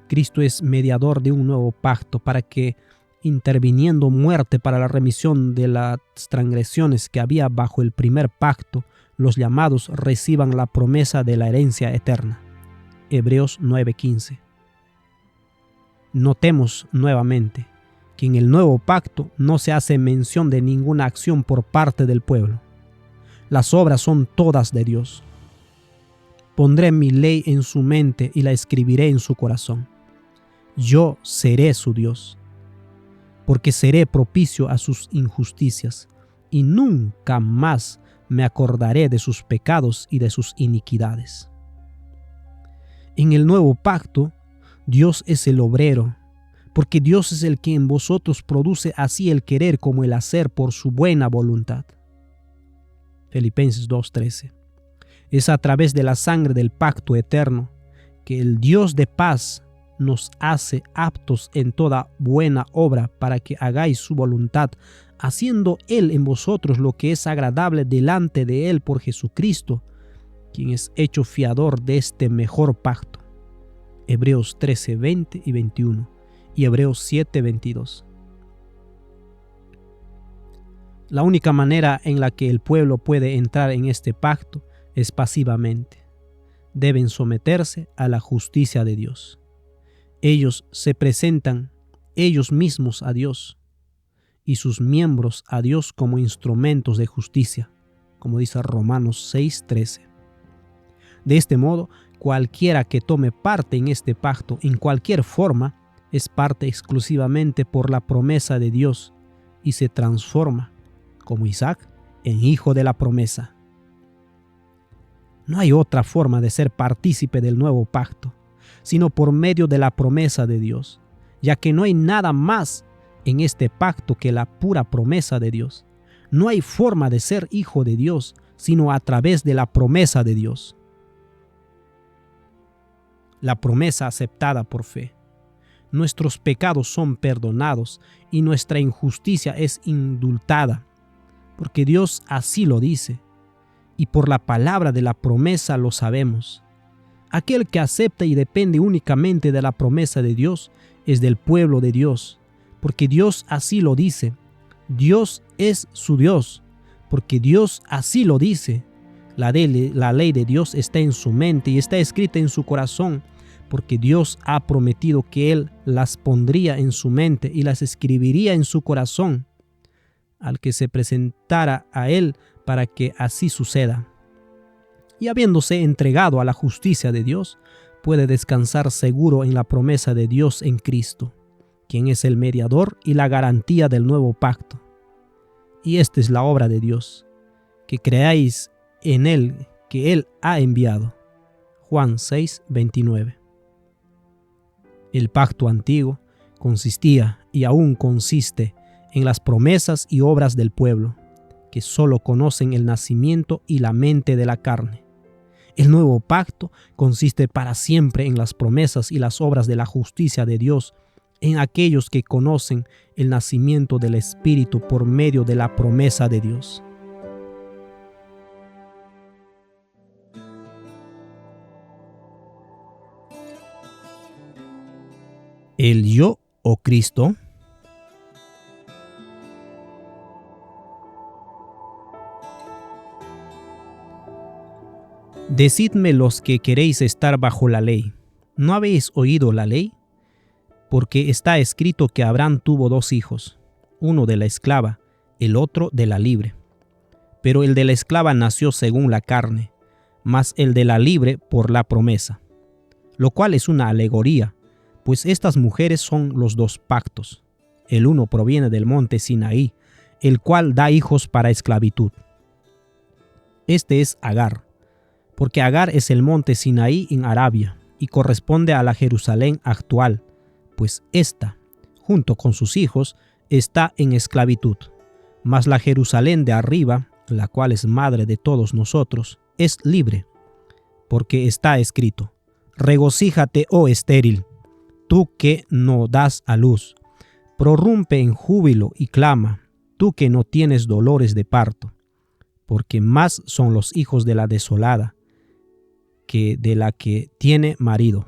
Cristo es mediador de un nuevo pacto para que, interviniendo muerte para la remisión de las transgresiones que había bajo el primer pacto, los llamados reciban la promesa de la herencia eterna. Hebreos 9:15. Notemos nuevamente que en el nuevo pacto no se hace mención de ninguna acción por parte del pueblo. Las obras son todas de Dios. Pondré mi ley en su mente y la escribiré en su corazón. Yo seré su Dios, porque seré propicio a sus injusticias, y nunca más me acordaré de sus pecados y de sus iniquidades. En el nuevo pacto, Dios es el obrero, porque Dios es el que en vosotros produce así el querer como el hacer por su buena voluntad. Filipenses 2:13. Es a través de la sangre del pacto eterno que el Dios de paz nos hace aptos en toda buena obra para que hagáis su voluntad, haciendo Él en vosotros lo que es agradable delante de Él por Jesucristo, quien es hecho fiador de este mejor pacto. Hebreos 13:20 y 21 y Hebreos 7:22. La única manera en la que el pueblo puede entrar en este pacto es pasivamente. Deben someterse a la justicia de Dios. Ellos se presentan ellos mismos a Dios y sus miembros a Dios como instrumentos de justicia, como dice Romanos 6:13. De este modo, cualquiera que tome parte en este pacto en cualquier forma es parte exclusivamente por la promesa de Dios y se transforma, como Isaac, en hijo de la promesa. No hay otra forma de ser partícipe del nuevo pacto, sino por medio de la promesa de Dios, ya que no hay nada más en este pacto que la pura promesa de Dios. No hay forma de ser hijo de Dios, sino a través de la promesa de Dios. La promesa aceptada por fe. Nuestros pecados son perdonados y nuestra injusticia es indultada, porque Dios así lo dice, y por la palabra de la promesa lo sabemos. Aquel que acepta y depende únicamente de la promesa de Dios es del pueblo de Dios, porque Dios así lo dice. Dios es su Dios, porque Dios así lo dice. La ley de Dios está en su mente y está escrita en su corazón, porque Dios ha prometido que Él las pondría en su mente y las escribiría en su corazón al que se presentara a Él para que así suceda. Y habiéndose entregado a la justicia de Dios, puede descansar seguro en la promesa de Dios en Cristo, quien es el mediador y la garantía del nuevo pacto. Y esta es la obra de Dios, que creáis en Él que Él ha enviado. Juan 6:29. El pacto antiguo consistía y aún consiste en las promesas y obras del pueblo, que solo conocen el nacimiento y la mente de la carne. El nuevo pacto consiste para siempre en las promesas y las obras de la justicia de Dios, en aquellos que conocen el nacimiento del Espíritu por medio de la promesa de Dios. El yo o Cristo. Decidme los que queréis estar bajo la ley, ¿no habéis oído la ley? Porque está escrito que Abraham tuvo 2 hijos, uno de la esclava, el otro de la libre. Pero el de la esclava nació según la carne, mas el de la libre por la promesa, lo cual es una alegoría, pues estas mujeres son los 2 pactos. El uno proviene del monte Sinaí, el cual da hijos para esclavitud. Este es Agar, porque Agar es el monte Sinaí en Arabia y corresponde a la Jerusalén actual, pues ésta, junto con sus hijos, está en esclavitud. Mas la Jerusalén de arriba, la cual es madre de todos nosotros, es libre, porque está escrito: regocíjate, oh estéril, tú que no das a luz, prorrumpe en júbilo y clama, tú que no tienes dolores de parto, porque más son los hijos de la desolada que de la que tiene marido.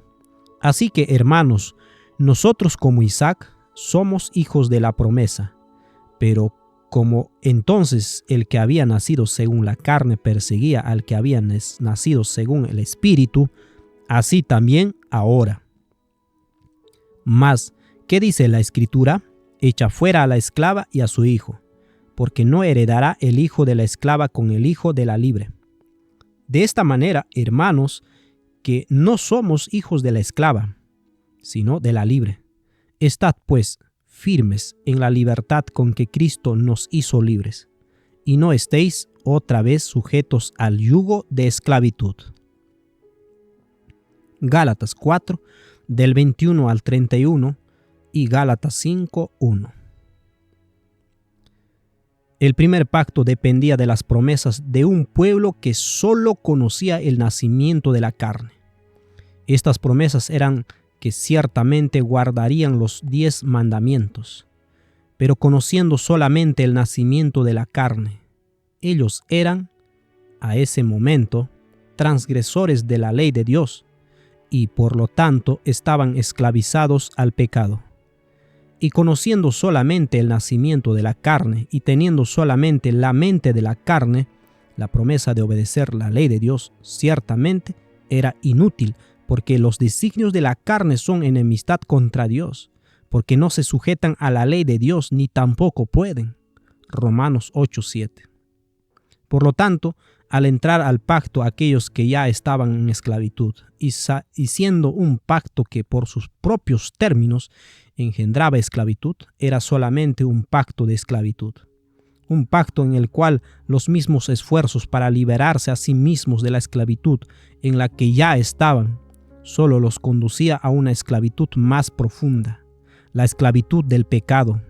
Así que, hermanos, nosotros como Isaac somos hijos de la promesa, pero como entonces el que había nacido según la carne perseguía al que había nacido según el Espíritu, así también ahora. Mas, ¿qué dice la Escritura? Echa fuera a la esclava y a su hijo, porque no heredará el hijo de la esclava con el hijo de la libre. De esta manera, hermanos, que no somos hijos de la esclava, sino de la libre. Estad, pues, firmes en la libertad con que Cristo nos hizo libres, y no estéis otra vez sujetos al yugo de esclavitud. Gálatas 4, del 21 al 31 y Gálatas 5, 1. El primer pacto dependía de las promesas de un pueblo que solo conocía el nacimiento de la carne. Estas promesas eran que ciertamente guardarían los 10 mandamientos, pero conociendo solamente el nacimiento de la carne, ellos eran, a ese momento, transgresores de la ley de Dios y por lo tanto estaban esclavizados al pecado. Y conociendo solamente el nacimiento de la carne y teniendo solamente la mente de la carne, la promesa de obedecer la ley de Dios ciertamente era inútil, porque los designios de la carne son enemistad contra Dios, porque no se sujetan a la ley de Dios ni tampoco pueden. Romanos 8:7. Por lo tanto, al entrar al pacto aquellos que ya estaban en esclavitud, y siendo un pacto que por sus propios términos engendraba esclavitud, era solamente un pacto de esclavitud. Un pacto en el cual los mismos esfuerzos para liberarse a sí mismos de la esclavitud en la que ya estaban, solo los conducía a una esclavitud más profunda, la esclavitud del pecado,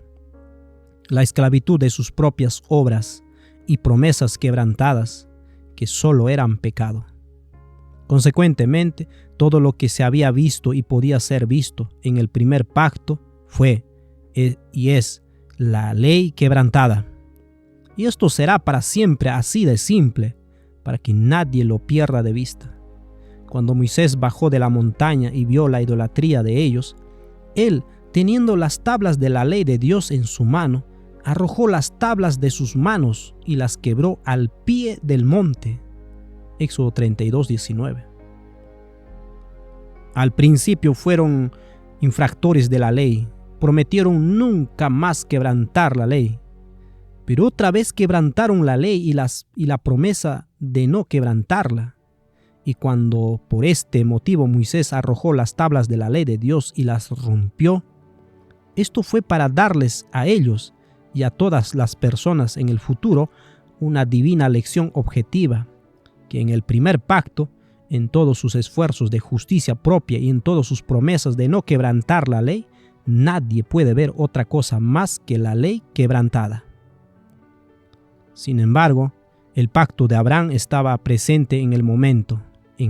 la esclavitud de sus propias obras y promesas quebrantadas, que solo eran pecado. Consecuentemente, todo lo que se había visto y podía ser visto en el primer pacto fue y es la ley quebrantada. Y esto será para siempre así de simple, para que nadie lo pierda de vista. Cuando Moisés bajó de la montaña y vio la idolatría de ellos, él, teniendo las tablas de la ley de Dios en su mano, arrojó las tablas de sus manos y las quebró al pie del monte. Éxodo 32:19. Al principio fueron infractores de la ley, prometieron nunca más quebrantar la ley, pero otra vez quebrantaron la ley y la promesa de no quebrantarla. Y cuando por este motivo Moisés arrojó las tablas de la ley de Dios y las rompió, esto fue para darles a ellos y a todas las personas en el futuro una divina lección objetiva, que en el primer pacto, en todos sus esfuerzos de justicia propia y en todas sus promesas de no quebrantar la ley, nadie puede ver otra cosa más que la ley quebrantada. Sin embargo, el pacto de Abraham estaba presente en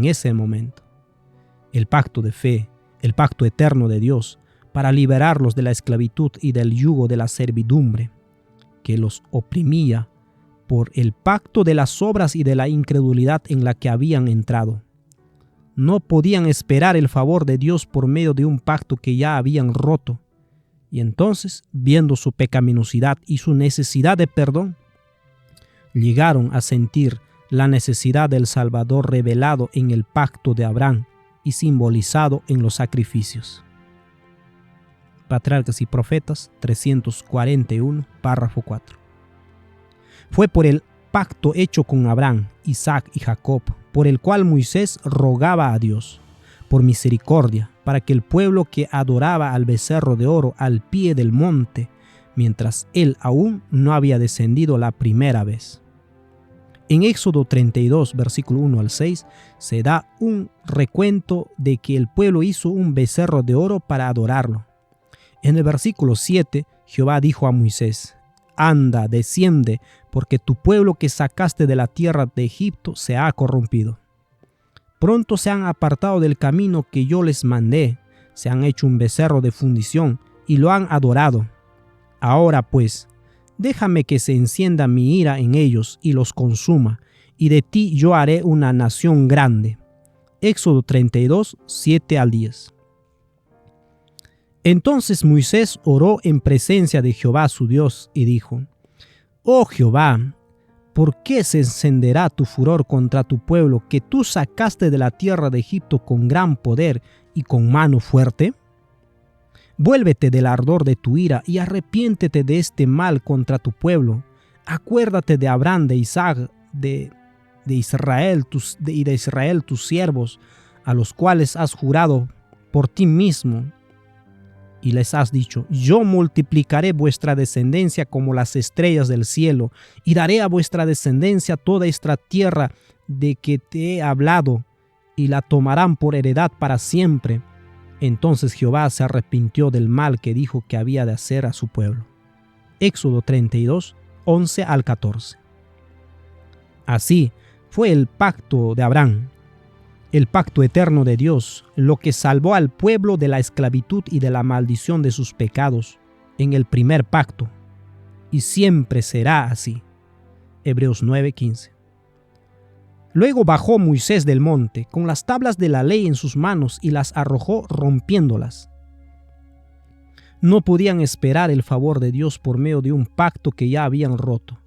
ese momento. El pacto de fe, el pacto eterno de Dios, para liberarlos de la esclavitud y del yugo de la servidumbre, que los oprimía por el pacto de las obras y de la incredulidad en la que habían entrado. No podían esperar el favor de Dios por medio de un pacto que ya habían roto. Y entonces, viendo su pecaminosidad y su necesidad de perdón, llegaron a sentir la necesidad del Salvador revelado en el pacto de Abraham y simbolizado en los sacrificios. Patriarcas y Profetas 341, párrafo 4. Fue por el pacto hecho con Abraham, Isaac y Jacob, por el cual Moisés rogaba a Dios, por misericordia, para que el pueblo que adoraba al becerro de oro al pie del monte, mientras él aún no había descendido la primera vez. En Éxodo 32, versículo 1 al 6, se da un recuento de que el pueblo hizo un becerro de oro para adorarlo. En el versículo 7, Jehová dijo a Moisés: Anda, desciende, porque tu pueblo que sacaste de la tierra de Egipto se ha corrompido. Pronto se han apartado del camino que yo les mandé, se han hecho un becerro de fundición y lo han adorado. Ahora pues, déjame que se encienda mi ira en ellos y los consuma, y de ti yo haré una nación grande. Éxodo 32, 7 al 10. Entonces Moisés oró en presencia de Jehová su Dios y dijo: Oh Jehová, ¿por qué se encenderá tu furor contra tu pueblo que tú sacaste de la tierra de Egipto con gran poder y con mano fuerte? Vuélvete del ardor de tu ira y arrepiéntete de este mal contra tu pueblo. Acuérdate de Abraham, de Isaac, de Israel tus siervos, a los cuales has jurado por ti mismo, y les has dicho: yo multiplicaré vuestra descendencia como las estrellas del cielo, y daré a vuestra descendencia toda esta tierra de que te he hablado, y la tomarán por heredad para siempre. Entonces Jehová se arrepintió del mal que dijo que había de hacer a su pueblo. Éxodo 32, 11 al 14. Así fue el pacto de Abraham, el pacto eterno de Dios, lo que salvó al pueblo de la esclavitud y de la maldición de sus pecados en el primer pacto, y siempre será así. Hebreos 9:15. Luego bajó Moisés del monte con las tablas de la ley en sus manos y las arrojó rompiéndolas. No podían esperar el favor de Dios por medio de un pacto que ya habían roto.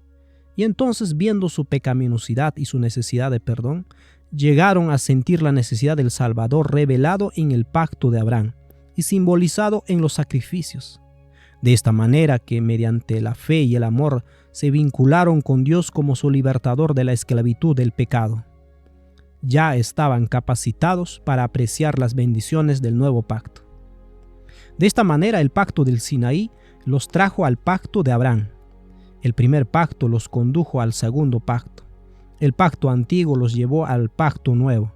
Y entonces, viendo su pecaminosidad y su necesidad de perdón, llegaron a sentir la necesidad del Salvador revelado en el pacto de Abraham y simbolizado en los sacrificios. De esta manera que mediante la fe y el amor se vincularon con Dios como su libertador de la esclavitud del pecado. Ya estaban capacitados para apreciar las bendiciones del nuevo pacto. De esta manera el pacto del Sinaí los trajo al pacto de Abraham. El primer pacto los condujo al segundo pacto. El pacto antiguo los llevó al pacto nuevo.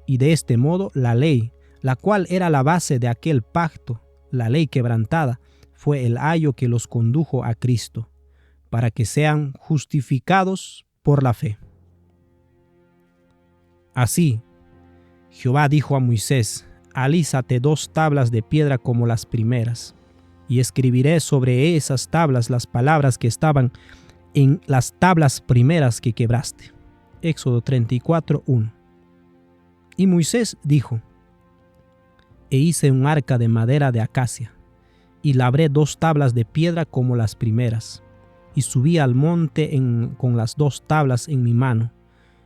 Y de este modo la ley, la cual era la base de aquel pacto, la ley quebrantada, fue el ayo que los condujo a Cristo, para que sean justificados por la fe. Así, Jehová dijo a Moisés: alízate 2 tablas de piedra como las primeras, y escribiré sobre esas tablas las palabras que estaban en las tablas primeras que quebraste. Éxodo 34:1. Y Moisés dijo: e hice un arca de madera de acacia, y labré 2 tablas de piedra como las primeras, y subí al monte con las 2 tablas en mi mano,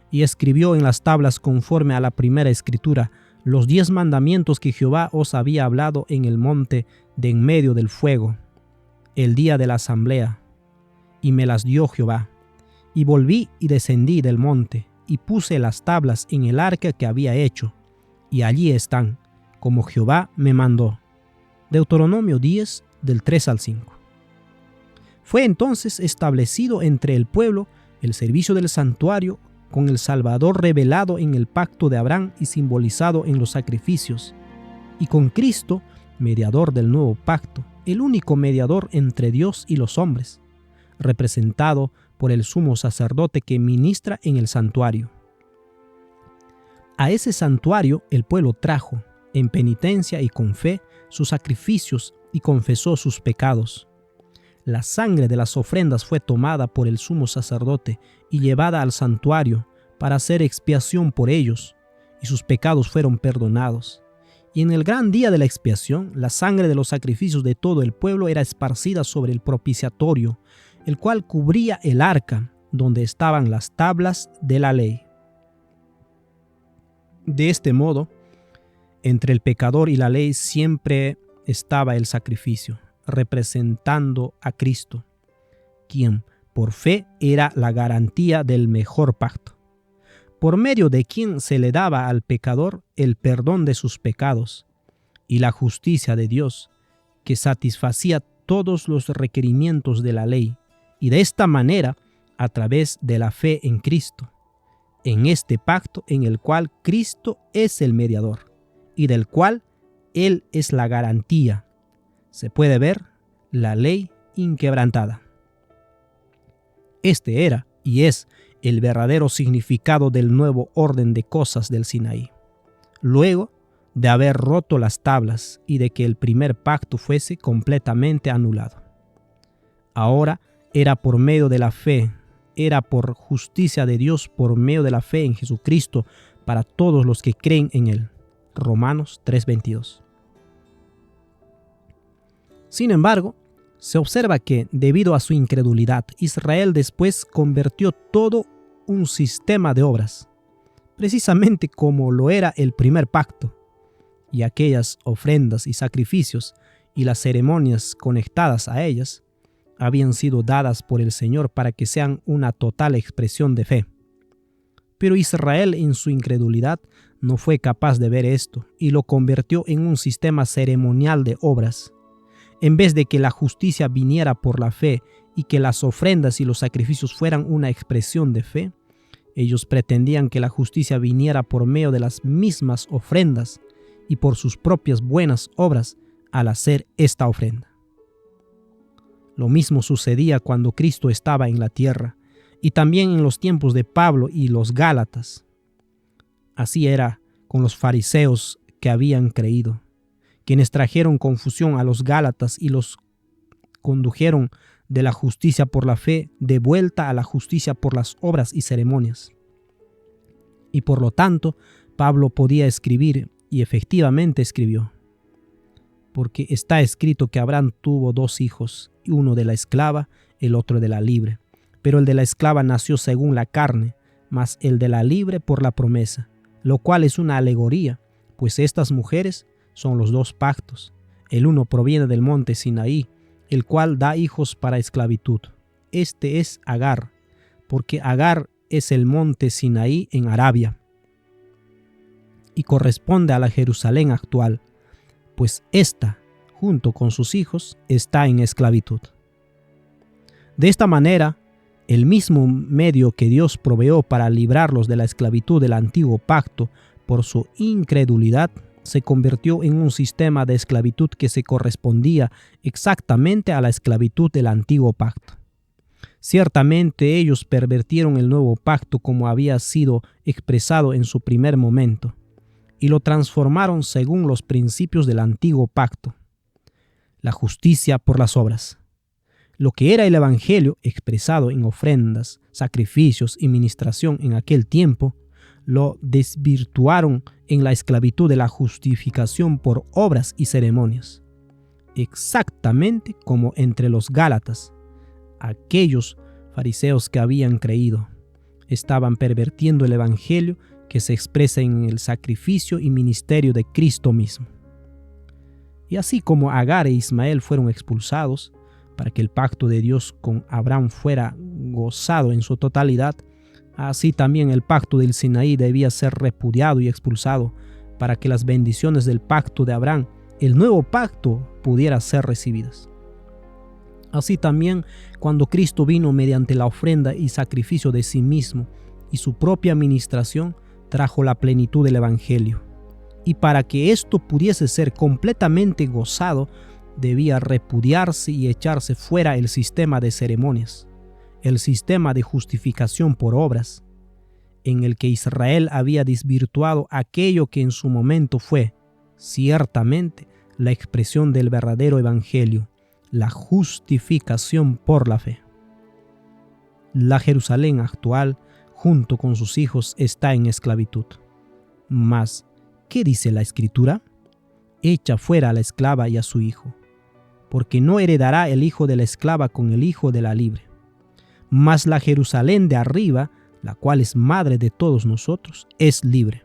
y escribió en las tablas conforme a la primera escritura los 10 mandamientos que Jehová os había hablado en el monte de en medio del fuego, el día de la asamblea, y me las dio Jehová. Y volví y descendí del monte, y puse las tablas en el arca que había hecho, y allí están, como Jehová me mandó. Deuteronomio 10, del 3 al 5. Fue entonces establecido entre el pueblo el servicio del santuario con el Salvador revelado en el pacto de Abraham y simbolizado en los sacrificios, y con Cristo, mediador del nuevo pacto, el único mediador entre Dios y los hombres, representado por el sumo sacerdote que ministra en el santuario. A ese santuario el pueblo trajo, en penitencia y con fe, sus sacrificios y confesó sus pecados. La sangre de las ofrendas fue tomada por el sumo sacerdote y llevada al santuario para hacer expiación por ellos, y sus pecados fueron perdonados. Y en el gran día de la expiación, la sangre de los sacrificios de todo el pueblo era esparcida sobre el propiciatorio, el cual cubría el arca, donde estaban las tablas de la ley. De este modo, entre el pecador y la ley siempre estaba el sacrificio, representando a Cristo, quien por fe era la garantía del mejor pacto, por medio de quien se le daba al pecador el perdón de sus pecados y la justicia de Dios, que satisfacía todos los requerimientos de la ley, y de esta manera, a través de la fe en Cristo, en este pacto en el cual Cristo es el mediador y del cual Él es la garantía, se puede ver la ley inquebrantada. Este era y es el verdadero significado del nuevo orden de cosas del Sinaí. Luego de haber roto las tablas y de que el primer pacto fuese completamente anulado. Ahora era por medio de la fe, era por justicia de Dios por medio de la fe en Jesucristo para todos los que creen en Él. Romanos 3:22. Sin embargo, Se observa que, debido a su incredulidad, Israel después convirtió todo un sistema de obras, precisamente como lo era el primer pacto, y aquellas ofrendas y sacrificios y las ceremonias conectadas a ellas habían sido dadas por el Señor para que sean una total expresión de fe. Pero Israel, en su incredulidad, no fue capaz de ver esto y lo convirtió en un sistema ceremonial de obras. En vez de que la justicia viniera por la fe y que las ofrendas y los sacrificios fueran una expresión de fe, ellos pretendían que la justicia viniera por medio de las mismas ofrendas y por sus propias buenas obras al hacer esta ofrenda. Lo mismo sucedía cuando Cristo estaba en la tierra y también en los tiempos de Pablo y los Gálatas. Así era con los fariseos que habían creído, quienes trajeron confusión a los Gálatas y los condujeron de la justicia por la fe de vuelta a la justicia por las obras y ceremonias. Y por lo tanto, Pablo podía escribir, y efectivamente escribió, porque está escrito que Abraham tuvo 2 hijos, uno de la esclava, el otro de la libre. Pero el de la esclava nació según la carne, mas el de la libre por la promesa, lo cual es una alegoría, pues estas mujeres son los 2 pactos. El uno proviene del monte Sinaí, el cual da hijos para esclavitud. Este es Agar, porque Agar es el monte Sinaí en Arabia, y corresponde a la Jerusalén actual, pues ésta, junto con sus hijos, está en esclavitud. De esta manera, el mismo medio que Dios proveyó para librarlos de la esclavitud del antiguo pacto por su incredulidad, se convirtió en un sistema de esclavitud que se correspondía exactamente a la esclavitud del antiguo pacto. Ciertamente ellos pervirtieron el nuevo pacto como había sido expresado en su primer momento, y lo transformaron según los principios del antiguo pacto, la justicia por las obras. Lo que era el Evangelio expresado en ofrendas, sacrificios y ministración en aquel tiempo, lo desvirtuaron en la esclavitud de la justificación por obras y ceremonias. Exactamente como entre los Gálatas, aquellos fariseos que habían creído estaban pervirtiendo el Evangelio que se expresa en el sacrificio y ministerio de Cristo mismo. Y así como Agar e Ismael fueron expulsados para que el pacto de Dios con Abraham fuera gozado en su totalidad, así también el pacto del Sinaí debía ser repudiado y expulsado para que las bendiciones del pacto de Abraham, el nuevo pacto, pudiera ser recibidas. Así también, cuando Cristo vino mediante la ofrenda y sacrificio de sí mismo y su propia ministración, trajo la plenitud del Evangelio. Y para que esto pudiese ser completamente gozado, debía repudiarse y echarse fuera el sistema de ceremonias, el sistema de justificación por obras, en el que Israel había desvirtuado aquello que en su momento fue, ciertamente, la expresión del verdadero Evangelio, la justificación por la fe. La Jerusalén actual, junto con sus hijos, está en esclavitud. Mas, ¿qué dice la Escritura? Echa fuera a la esclava y a su hijo, porque no heredará el hijo de la esclava con el hijo de la libre. Mas la Jerusalén de arriba, la cual es madre de todos nosotros, es libre.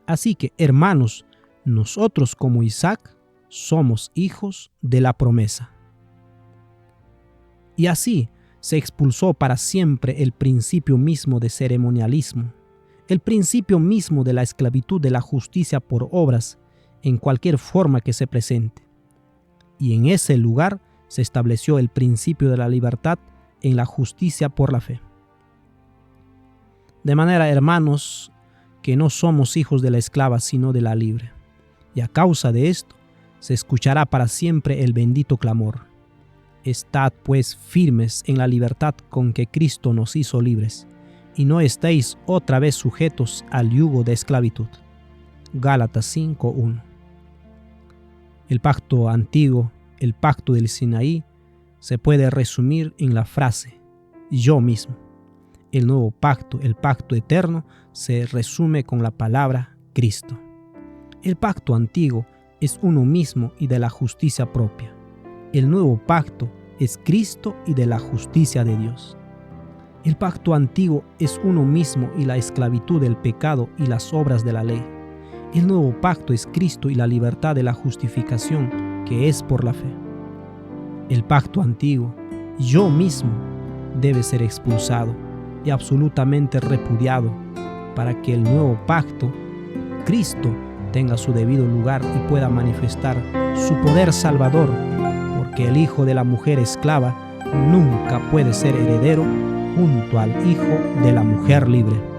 Así que, hermanos, nosotros como Isaac somos hijos de la promesa. Y así se expulsó para siempre el principio mismo de ceremonialismo, el principio mismo de la esclavitud de la justicia por obras en cualquier forma que se presente. Y en ese lugar se estableció el principio de la libertad en la justicia por la fe. De manera, hermanos, que no somos hijos de la esclava, sino de la libre. Y a causa de esto, se escuchará para siempre el bendito clamor: Estad pues firmes en la libertad con que Cristo nos hizo libres, y no estéis otra vez sujetos al yugo de esclavitud. Gálatas 5:1. El pacto antiguo, el pacto del Sinaí, se puede resumir en la frase yo mismo. El nuevo pacto, el pacto eterno, se resume con la palabra Cristo. El pacto antiguo es uno mismo y de la justicia propia. El nuevo pacto es Cristo y de la justicia de Dios. El pacto antiguo es uno mismo y la esclavitud del pecado y las obras de la ley. El nuevo pacto es Cristo y la libertad de la justificación, que es por la fe. El pacto antiguo, yo mismo, debe ser expulsado y absolutamente repudiado para que el nuevo pacto, Cristo, tenga su debido lugar y pueda manifestar su poder salvador, porque el hijo de la mujer esclava nunca puede ser heredero junto al hijo de la mujer libre.